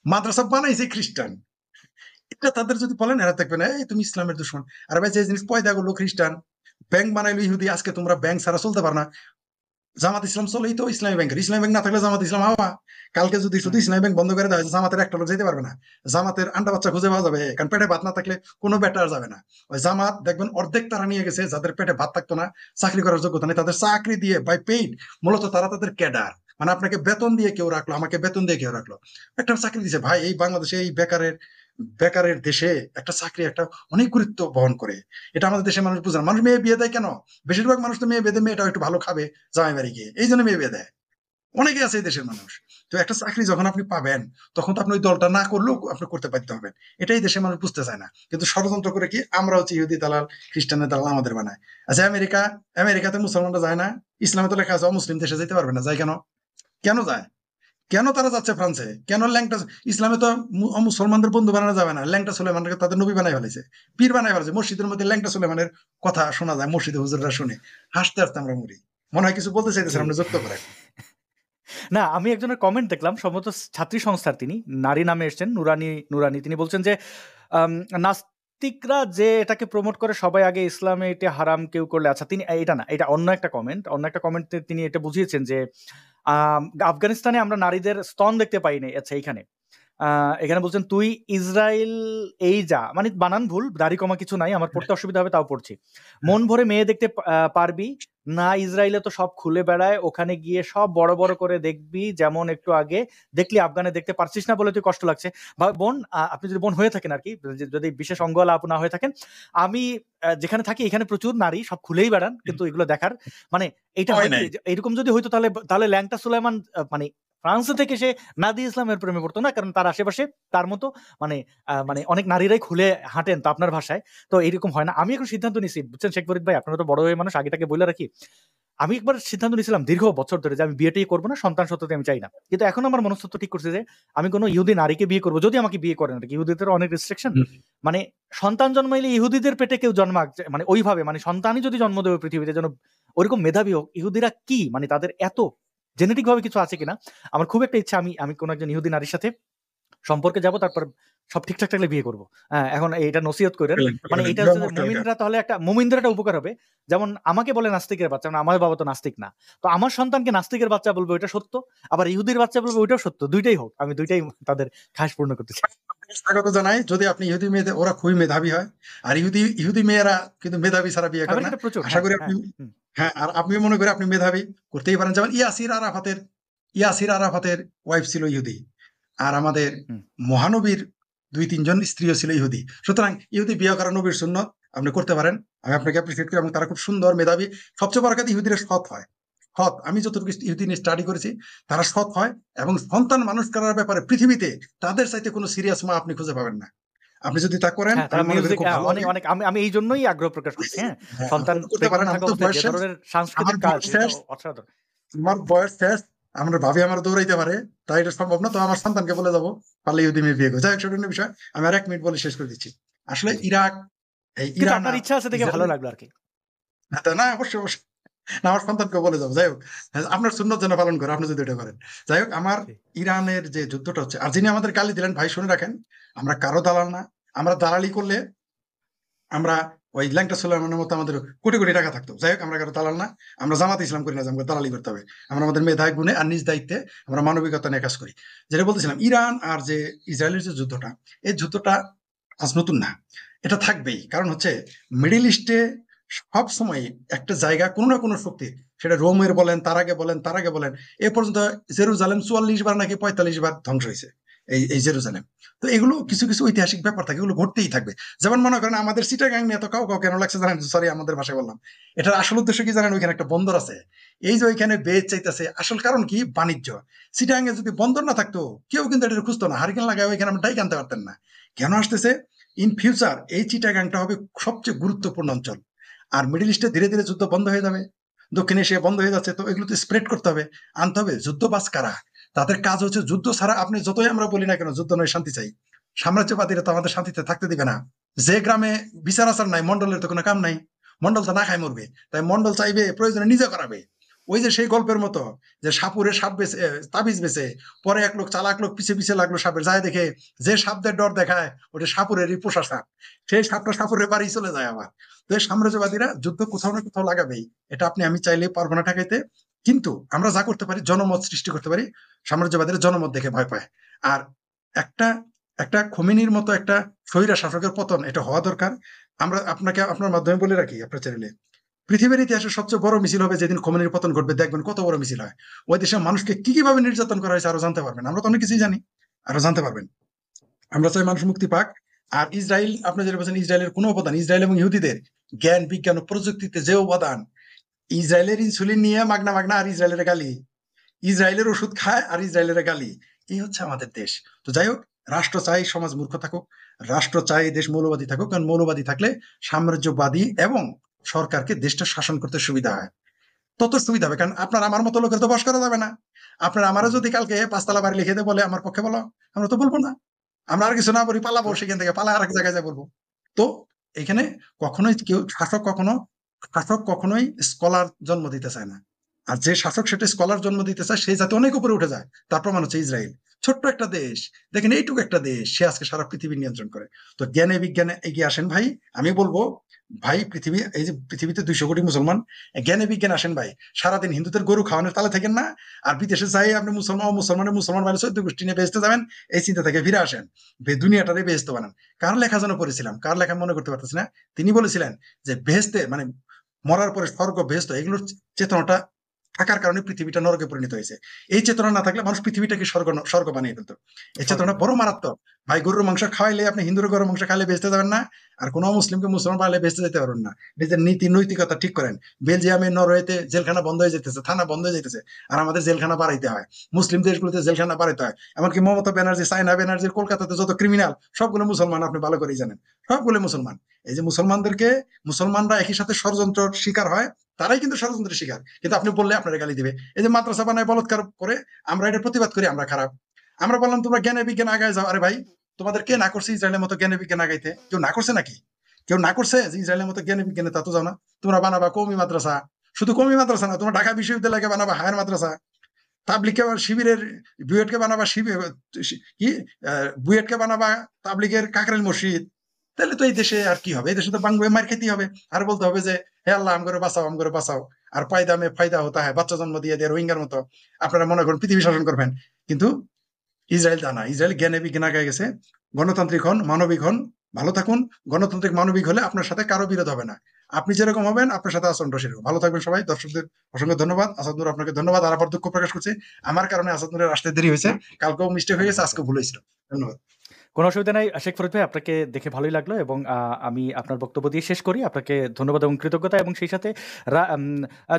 মাদ্রাসা বানাইছে খ্রিস্টান। এটা তাদের যদি বলেন, এরা দেখবে না এই তুমি ইসলামের দুশমন। আর ভাই যে জিনিস পয়দা করলো খ্রিস্টান, ব্যাংক বানাইলো ইহুদি, আজকে তোমরা ব্যাংক ছাড়া চলতে পারো না। জামাত ইসলাম চলেই তো ইসলামী ব্যাংকের, ইসলামী ব্যাংক না থাকলে জামাত ইসলাম হওয়া। কালকে যদি শুধু ইসলামী ব্যাংক বন্ধ করে দেওয়া হয়, জামাতের একটা লোক যেতে পারবে না, জামাতের আন্ডা বাচ্চা খুঁজে পাওয়া যাবে, কারণ পেটে ভাত না থাকলে কোনো বেটার যাবে না। ওই জামাত দেখবেন অর্ধেক তারা নিয়ে গেছে যাদের পেটে ভাত থাকতো না, চাকরি করার যোগ্যতা নেই, তাদের চাকরি দিয়ে বাই পেইড, মূলত তারা তাদের ক্যাডার, মানে আপনাকে বেতন দিয়ে কেউ রাখলো, আমাকে বেতন দিয়ে কেউ রাখলো, একটা চাকরি দিছে। ভাই এই বাংলাদেশে এই বেকারের দেশে একটা চাকরি একটা অনেক গুরুত্ব বহন করে। এটা আমাদের দেশের মানুষ বুঝে না। মানুষ মেয়ে বিয়ে দেয় কেন? বেশিরভাগ মানুষ তো মেয়ে বিয়ে দেয়, মেয়েটা একটু ভালো খাবে জামাই বাড়ি গিয়ে, এই জন্য মেয়ে বিয়ে দেয়। অনেকে আছে এই দেশের মানুষ। তো একটা চাকরি যখন আপনি পাবেন, তখন তো আপনি ওই দলটা না করলেও আপনি করতে বাধ্য হবেন। এটাই দেশের মানুষ বুঝতে চায় না। কিন্তু ষড়যন্ত্র করে কি আমরা হচ্ছে ইহুদি দালাল, খ্রিস্টানের দালাল আমাদের বানায়। আচ্ছা আমেরিকাতে মুসলমানরা যায় না? ইসলামে তো লেখা আছে মুসলিম দেশে যেতে পারবে না, যায় কেন? কেন যায়? কেন তারা যাচ্ছে ফ্রান্সে? কেন ল্যাংটা? ইসলামে তো মুসলমানদের বন্ধু বানানো যাবে না, ল্যাংটা সুলেমানকে তাদের নবী বানাই ফেলেছে, পীর বানাই ফেলেছে। মসজিদের মধ্যে ল্যাংটা সুলেমানের কথা শোনা যায়, মসজিদে হুজুররা শুনে হাসতে হাসতে আমরা মরি। মনে হয় কিছু বলতে চাইতেছেন, আপনি যুক্ত করেন। না, আমি একজনের কমেন্ট দেখলাম, সম্ভবত ছাত্রী সংস্থার, তিনি নারী নামে এসছেন, নুরানি। তিনি বলছেন যে নাস্তিকরা যে এটাকে প্রমোট করে সবাই আগে ইসলামে এটা হারাম কেউ করলে, আচ্ছা তিনি এটা না, এটা অন্য একটা কমেন্টে তিনি এটা বুঝিয়েছেন যে আফগানিস্তানে আমরা নারীদের স্তন দেখতে পাই নাই। আচ্ছা এখানে বলছেন তুই ইসরায়েল এই যা, মানে বানান ভুল, দাড়ি কমা কিছু নাই, আমার পড়তে অসুবিধা হবে তাও পড়ছি। মন ভরে মেয়ে দেখতে পারবি না, ইসরায়েলে তো সব খুলে বেড়ায়, ওখানে গিয়ে সব বড় বড় করে দেখবি, যেমন একটু আগে দেখলি আফগানে দেখতে পারছিস না বলে তুই কষ্ট লাগছে। বোন, আপনি যদি বোন হয়ে থাকেন আর কি, যদি বিশেষ অঙ্গওয়ালা আপু না হয়ে থাকেন, আমি যেখানে থাকি এখানে প্রচুর নারী সব খুলেই বেড়ান, কিন্তু এগুলো দেখার মানে এটা এরকম যদি হইতো তাহলে ল্যাংটা সুলাইমান মানে ফ্রান্স থেকে সে নাদি ইসলামের প্রেমে পড়তো না, কারণ তার আশেপাশে তার মতো মানে অনেক নারীরাই খুলে হাঁটেন, তো আপনার ভাষায় তো এইরকম হয় না। আমি এখন সিদ্ধান্ত নিছি, বুঝছেন শেখ ফরিদ ভাই, আপনারা তো বড় হয়ে মানুষ, আগেটাকে বলে রাখি, আমি একবার সিদ্ধান্ত নিয়েছিলাম দীর্ঘ বছর ধরে যে আমি বিয়েটাই করবো না, সন্তান সন্ততি আমি চাই না। কিন্তু এখন আমার মনস্তত্ব ঠিক করছে যে আমি কোনো ইহুদি নারীকে বিয়ে করবো, যদি আমাকে বিয়ে করেন। ইহুদিদের অনেক রেস্ট্রিকশন, মানে সন্তান জন্মাইলে ইহুদিদের পেটে কেউ জন্মাক, মানে ওইভাবে, মানে সন্তানই যদি জন্ম দেবে পৃথিবীতে যেন ওরকম মেধাবী হোক। ইহুদিরা কি মানে তাদের এত জেনেটিক ভাবে কিছু আছে কিনা, আমার খুব একটা ইচ্ছা আমি কোনো একজন ইহুদি নারীর সাথে সম্পর্কে যাব, তারপর সব ঠিকঠাক থাকলে বিয়ে করবো। হ্যাঁ, এখন এটা নসিহত করেন, মানে এটা হচ্ছে মুমিনরা, তাহলে একটা মুমিনদের একটা উপকার হবে। যেমন আমাকে বলে নাস্তিকের বাচ্চা, মানে আমার বাবা তো নাস্তিক না, তো আমার সন্তানকে নাস্তিকের বাচ্চা বলবো, এটা সত্য, আবার ইহুদির বাচ্চা বলবো ওইটাও সত্য, দুইটাই হোক, আমি দুইটাই তাদের খাস পূর্ণ করতে চাই। স্বাগত জানাই, যদি আপনি ইহুদি মেয়েদের, ওরা খুবই মেধাবী হয়, আর ইহুদি মেয়েরা কিন্তু মেধাবী ছাড়া বিয়ে করে না। আশা করি আপনি, হ্যাঁ, আর আপনি মনে করি আপনি মেধাবী করতেই পারেন। যেমন ইয়াসির আরাফাতের ওয়াইফ ছিল ইহুদি, আর আমাদের মহানবীর 2-3 জন স্ত্রীও ছিল ইহুদি। সুতরাং ইহুদি বিয়ে করা নবীর সুন্নত, আপনি করতে পারেন, আমি আপনাকে অ্যাপ্রিসিয়েট করি। এবং তারা খুব সুন্দর, মেধাবী, সবচেয়ে বড় কথা ইহুদিরা সৎ হয়। আমি যতটুকু ইহুদি নিয়ে স্টাডি করেছি, তারা সৎ হয়, এবং সন্তান মানুষ করার ব্যাপারে পৃথিবীতে তাদের চাইতে কোনো সিরিয়াস মা আপনি খুঁজে পাবেন না। আপনি যদি তা করেন, আমি এই জন্যই আগ্রহ প্রকাশ করছি। হ্যাঁ, সন্তান করতে পারেন। সাংস্কৃতিক কাজ, আমার বয়স শেষ, আমরা ভাবি আমার দৌড়াইতে পারে, তাই এটা সম্ভব না। তো আমার সন্তানকে বলে যাবো পারলে ইহুদি মেয়ে বিয়ে করো। যাই হোক, সেটা বিষয়, আমি আর 1 মিনিট বলে শেষ করে দিচ্ছি। আসলে ইরান, আপনার ইচ্ছা আছে দেখে ভালো লাগলো আর কি। না অবশ্যই না আমার সন্তানকে বলে যাও। যাই হোক, আপনার সুন্নত যেন পালন করে, আপনি যদি এটা করেন। যাই হোক, আমার ইরানের যে যুদ্ধটা হচ্ছে, আর যিনি আমাদের গালি দিলেন, ভাই শুনে রাখেন, আমরা কারো দালাল না। আমরা দালালি করলে আমরা ওই ল্যাংটা সুলাইমানের মতো আমাদের কোটি কোটি টাকা থাকতো। যাই হোক, আমরা কারো দালাল না। আমরা জামাত ইসলাম করি না যে আমাকে দালালি করতে হবে। আমরা আমাদের মেধায় গুণে আর নিজ দায়িত্বে আমরা মানবিকতা নিয়ে কাজ করি। যেটা বলতেছিলাম, ইরান আর যে ইসরায়েলের যে যুদ্ধটা, এই যুদ্ধটা আজ নতুন না, এটা থাকবেই। কারণ হচ্ছে মিডিল ইস্টে সব সময় একটা জায়গা কোনো না কোনো শক্তি, সেটা রোমের বলেন, তার আগে বলেন, এ পর্যন্ত জেরুজালেম 44 বার নাকি 45 বার ধ্বংস হয়েছে, এই জেরুজালেম। তো এগুলো কিছু কিছু ঐতিহাসিক ব্যাপার থাকে, এগুলো ঘটতেই থাকবে। যেমন মনে করেন আমাদের চিটাগাং নিয়ে তো কাউ কেন লাগছে জানেন? সরি, আমাদের ভাষায় বললাম, এটার আসল উদ্দেশ্য কি জানেন? ওইখানে একটা বন্দর আছে, এই যে ওইখানে বেচ চাইতেছে, আসল কারণ কি? বাণিজ্য। চিটাগাং এ যদি বন্দর না থাকতো, কেউ কিন্তু এটা খুঁজতো না, হারিকেন লাগায় ওইখানে আমরা ডাইক আনতে পারতেন না। কেন আসতেছে? ইন ফিউচার এই চিটাগাংটা হবে সবচেয়ে গুরুত্বপূর্ণ অঞ্চল। আর মিডল ইস্টে ধীরে ধীরে যুদ্ধ বন্ধ হয়ে যাবে, দক্ষিণ এশিয়া বন্ধ হয়ে যাচ্ছে। তো এগুলো তো স্প্রেড করতে হবে, আনতে হবে। যুদ্ধবাজ কারা? তাদের কাজ হচ্ছে যুদ্ধ ছাড়া, আপনি যতই আমরা বলি না কেন যুদ্ধ নয় শান্তি চাই, সাম্রাজ্যবাদীরা তো আমাদের শান্তিতে থাকতে দিবে না। যে গ্রামে বিচার আচার নাই, মন্ডলের তো কোনো কাম নাই, মন্ডল তো না খায় মরবে। তাই মন্ডল চাইবে প্রয়োজনে নিজে করাবে। ওই যে সেই গল্পের মতো, যে সাপুরে সাপ বেছে, তাবিজ বেছে, পরে এক লোক চালাক লোক পিছে পিছে লাগলো সাপের, যায় দেখে যে সাপদের ডর দেখায় ওটা সাপুরেরই পোষা সাপ, সেই সাপটা সাপুরের বাড়ি চলে যায় আবার। তো এই সাম্রাজ্যবাদীরা যুদ্ধ কোথাও না কোথাও লাগাবেই, এটা আপনি আমি চাইলে পারবো না ঠেকাইতে। কিন্তু আমরা যা করতে পারি, জনমত সৃষ্টি করতে পারি। সাম্রাজ্যবাদীরা জনমত দেখে ভয় পায়। আর একটা একটা খোমেনির মতো একটা স্বৈরা শাসকের পতন, এটা হওয়া দরকার। আমরা আপনাকে আপনার মাধ্যমে বলে রাখি, আপনার চ্যানেলে, পৃথিবীর ইতিহাসে সবচেয়ে বড় মিছিল হবে যেদিন খোমেনির পতন ঘটবে। দেখবেন কত বড় মিছিল হয়। ওই দেশের মানুষকে কি কিভাবে নির্যাতন করা হয়েছে আরো জানতে পারবেন। আমরা তো অনেক কিছুই জানি, আরো জানতে পারবেন। আমরা চাই মানুষ মুক্তি পাক। আর ইসরায়েল, আপনি যেটা বলছেন, ইসরায়েলের কোনো অবদান, ইসরায়েল এবং ইহুদিদের জ্ঞান বিজ্ঞান ও প্রযুক্তিতে যে অবদান, ইসরায়েলের ইনসুলিন নিয়ে মাগনা মাগনা আর ইসরায়েলের গালি, ইসরায়েলের ওষুধ খায় আর ইসরায়েলের গালি, এই হচ্ছে আমাদের দেশ। তো যাই হোক, রাষ্ট্র চাই সমাজ মূর্খ থাকুক, রাষ্ট্র চাই দেশ মৌলবাদী থাকুক। কারণ মৌলবাদী থাকলে সাম্রাজ্যবাদী এবং সরকারকে দেশটা শাসন করতে সুবিধা হয়, তত সুবিধা হবে। কারণ আপনার আমার মতো লোকের তো বস করা যাবে না। আপনার আমারও যদি কালকে 5 তলা বাড়ি লিখে দেয় বলে আমার পক্ষে বলো, আমরা তো বলবো না। আমরা আর কিছু না বলি, পালাবো সেখান থেকে, পালা আর এক জায়গায় যা বলবো। তো এখানে কখনোই কেউ শাসক কখনোই স্কলার জন্ম দিতে চায় না। আর যে শাসক সেটা স্কলার জন্ম দিতে চায়, সেই যাতে অনেক উপরে উঠে যায়। তার প্রমাণ হচ্ছে ইসরায়েল, ছোট্ট একটা দেশ, দেখেন এইটুকু একটা দেশ, সে আজকে সারা পৃথিবী নিয়ন্ত্রণ করে। তো জ্ঞানে বিজ্ঞানে এগিয়ে আসেন ভাই। আমি বলবো ভাই, এই যে পৃথিবীতে 200 কোটি মুসলমান, জ্ঞানে বিজ্ঞান আসেন ভাই। সারাদিন হিন্দুদের গরু খাওয়ানোর তালে থাকেন না, আর বিদেশে যাই আপনি মুসলমান মানে 14 গোষ্ঠী নিয়ে বেহেস্তে যাবেন, এই চিন্তা থেকে ফিরে আসেন, দুনিয়াটারে বেহেস্ত বানান। কার লেখা যেন পড়েছিলাম, কার লেখা মনে করতে পারতেছি না, তিনি বলেছিলেন যে বেহেস্তে মানে মরার পরে স্বর্গ বেহেস্ত, এগুলোর চেতনাটা থাকার কারণে পৃথিবীটা নরকে পরিণত হয়েছে। এই চেতনা না থাকলে মানুষ পৃথিবীটাকে স্বর্গ বানিয়ে ফেলতো। এই চেতনা বড় মারাত্মক ভাই। গরুর মাংস খাওয়াইলে, আপনি হিন্দুর গরুর মাংস খাইলে বেঁচতে যাবেন না, আর কোনো মুসলিমকে মুসলমান পাইলে বেঁচতে যেতে পারবেন না। নিজের নীতি নৈতিকতা ঠিক করেন। বেলজিয়ামে, নরওয়েতে জেলখানা বন্ধ হয়ে যেতেছে, থানা বন্ধ হয়ে যেতেছে, আর আমাদের জেলখানা বাড়াইতে হয়। মুসলিম দেশগুলোতে জেলখানা বাড়াইতে হয়। এমনকি মমতা ব্যানার্জি, সাইনা ব্যানার্জির কলকাতাতে যত ক্রিমিনাল, সবগুলো মুসলমান, আপনি ভালো করেই জানেন, সবগুলো মুসলমান। এই যে মুসলমানরা একই সাথে ষড়যন্ত্রের শিকার হয়, তারাই কিন্তু ষড়যন্ত্রের শিকার। কিন্তু আপনি বললে আপনারা গালি দিবে। এই যে মাদ্রাসা বানায় বলৎকার করে, আমরা এটা প্রতিবাদ করি, আমরা খারাপ। আমরা বললাম তোমরা জ্ঞানে বিজ্ঞান আগায় যাও। আরে ভাই, তোমাদের কে না করছে ইসরায়েলের মতো জ্ঞানে বিজ্ঞান আগাইতে? কেউ না করছে নাকি? কেউ না করছে যে ইসরায়েলের মতো জ্ঞানে বিজ্ঞানে? তা তো যাও না। তোমরা বানাবা কওমি মাদ্রাসা, শুধু কওমি মাদ্রাসা না, তোমরা ঢাকা বিশ্ববিদ্যালয়কে বানাবা হায়ার মাদ্রাসা, তাবলিগকে শিবিরের বুয়েটকে বানাবা বুয়েটকে বানাবা তাবলিগের কাকরাইল মসজিদ। তাহলে তো এই দেশে আর কি হবে? এই দেশে তো বাংলা মার খেতে হবে, আর বলতে হবে যে হে আল্লাহ আম করে বাঁচাও। আর ফায়দা হতা হয়, বাচ্চা জন্ম দিয়ে দিয়ে রোহিঙ্গার মতো আপনারা মনে করেন পৃথিবী শাসন করবেন। কিন্তু ইসরায়েল তা না। ইসরায়েল জ্ঞানে বিজ্ঞান আগে গেছে। গণতান্ত্রিক হন, মানবিক হন, ভালো থাকুন। গণতান্ত্রিক মানবিক হলে আপনার সাথে কারো বিরোধ হবে না। আপনি যেরকম হবেন, আপনার সাথে আচরণটা সেরকম। ভালো থাকবেন সবাই। দর্শকদের অসংখ্য ধন্যবাদ। আসাদ নূর, আপনাকে ধন্যবাদ। আর আবার দুঃখ প্রকাশ করছি, আমার কারণে আসাদ নূরের আসতে দেরি হয়েছে। কালকেও মিস্টেক হয়ে গেছে, আজকে ভুল হয়েছিল। ধন্যবাদ। কোনো অসুবিধা নাই শেখ ফরিদ ভাই, আপনাকে দেখে ভালোই লাগলো এবং আমি আপনার বক্তব্য দিয়ে শেষ করি। আপনাকে ধন্যবাদ এবং কৃতজ্ঞতা। এবং সেই সাথে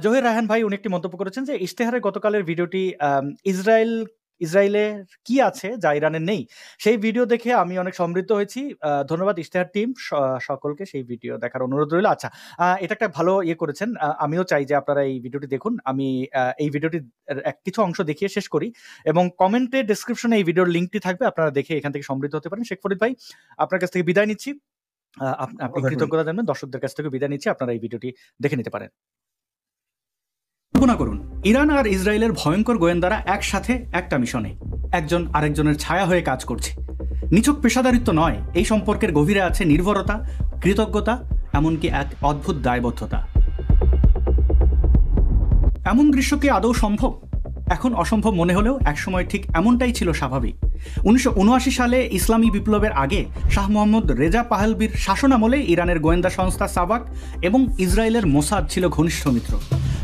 জহির রায়হান ভাই উনি একটি মন্তব্য করেছেন যে ইশতেহারের গতকালের ভিডিওটি ইসরায়েলে কি আছে যা ইরানের নেই, সেই ভিডিও দেখে আমি অনেক সমৃদ্ধ হয়েছি। ধন্যবাদ ইশতেহার টিম, সকলকে সেই ভিডিও দেখার অনুরোধ রইল। আচ্ছা, এটা একটা ভালো করেছেন। আমিও চাই যে আপনারা এই ভিডিওটি দেখুন। আমি এই ভিডিওটির কিছু অংশ দেখিয়ে শেষ করি এবং কমেন্টে ডেসক্রিপশনে এই ভিডিওর লিঙ্কটি থাকবে, আপনারা দেখে এখান থেকে সমৃদ্ধ হতে পারেন। শেখ ফরিদ ভাই, আপনার কাছ থেকে বিদায় নিচ্ছি। আপনি কৃতজ্ঞতা জানাবেন। দর্শকদের কাছ থেকে বিদায় নিচ্ছি, আপনারা এই ভিডিওটি দেখে নিতে পারেন। কল্পনা করুন, ইরান আর ইসরায়েলের ভয়ঙ্কর গোয়েন্দারা একসাথে একটা মিশনে, একজন আরেকজনের ছায়া হয়ে কাজ করছে। নিছক পেশাদারিত্ব নয়, এই সম্পর্কের গভীরে আছে নির্ভরতা, কৃতজ্ঞতা, এমনকি এক অদ্ভুত দায়বদ্ধতা। এমন দৃশ্য কি আদৌ সম্ভব? এখন অসম্ভব মনে হলেও একসময় ঠিক এমনটাই ছিল স্বাভাবিক। 1979 সালে ইসলামী বিপ্লবের আগে শাহ মোহাম্মদ রেজা পাহলবির শাসনামলে ইরানের গোয়েন্দা সংস্থা সাবাক এবং ইসরায়েলের মোসাদ ছিল ঘনিষ্ঠ মিত্র।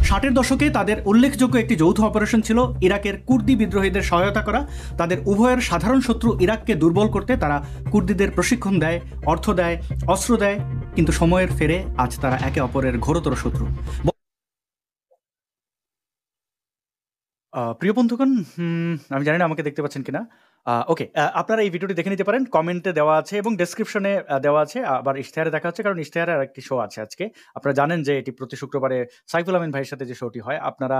60-এর দশকে তাদের উল্লেখযোগ্য একটি যৌথ অপারেশন ছিল ইরাকের কুর্দি বিদ্রোহীদের সহায়তা করা। তাদের উভয়ের সাধারণ শত্রু ইরাককে দুর্বল করতে তারা কুর্দিদের প্রশিক্ষণ দেয়, অর্থ দেয়, অস্ত্র দেয়, কিন্তু সময়ের ফেরে আজ তারা একে অপরের ঘোরতর শত্রু। প্রিয় বন্ধুগণ, আমি জানি না আমাকে দেখতে পাচ্ছেন কিনা। ওকে, আপনারা এই ভিডিওটি দেখে নিতে পারেন, কমেন্টে দেওয়া আছে এবং ডেসক্রিপশনে দেওয়া আছে। আবার ইশতেহারে দেখা হচ্ছে, কারণ ইশতেহারে আর একটি শো আছে আজকে। আপনারা জানেন যে এটি প্রতি শুক্রবারে সাইফুল আমিন ভাইয়ের সাথে যে শোটি হয়, আপনারা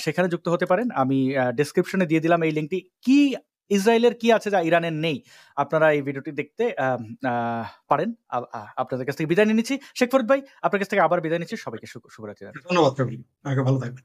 সেখানে যুক্ত হতে পারেন। আমি ডেসক্রিপশনে দিয়ে দিলাম এই লিঙ্কটি। কি ইসরায়েলের কি আছে যা ইরানের নেই, আপনারা এই ভিডিওটি দেখতে পারেন। আপনাদের কাছ থেকে বিদায় নিয়ে নিচ্ছি। শেখ ফরিদ ভাই, আপনার কাছ থেকে আবার বিদায় নিচ্ছি। সবাইকে শুভরাত্রি। ধন্যবাদ, ভালো থাকবেন।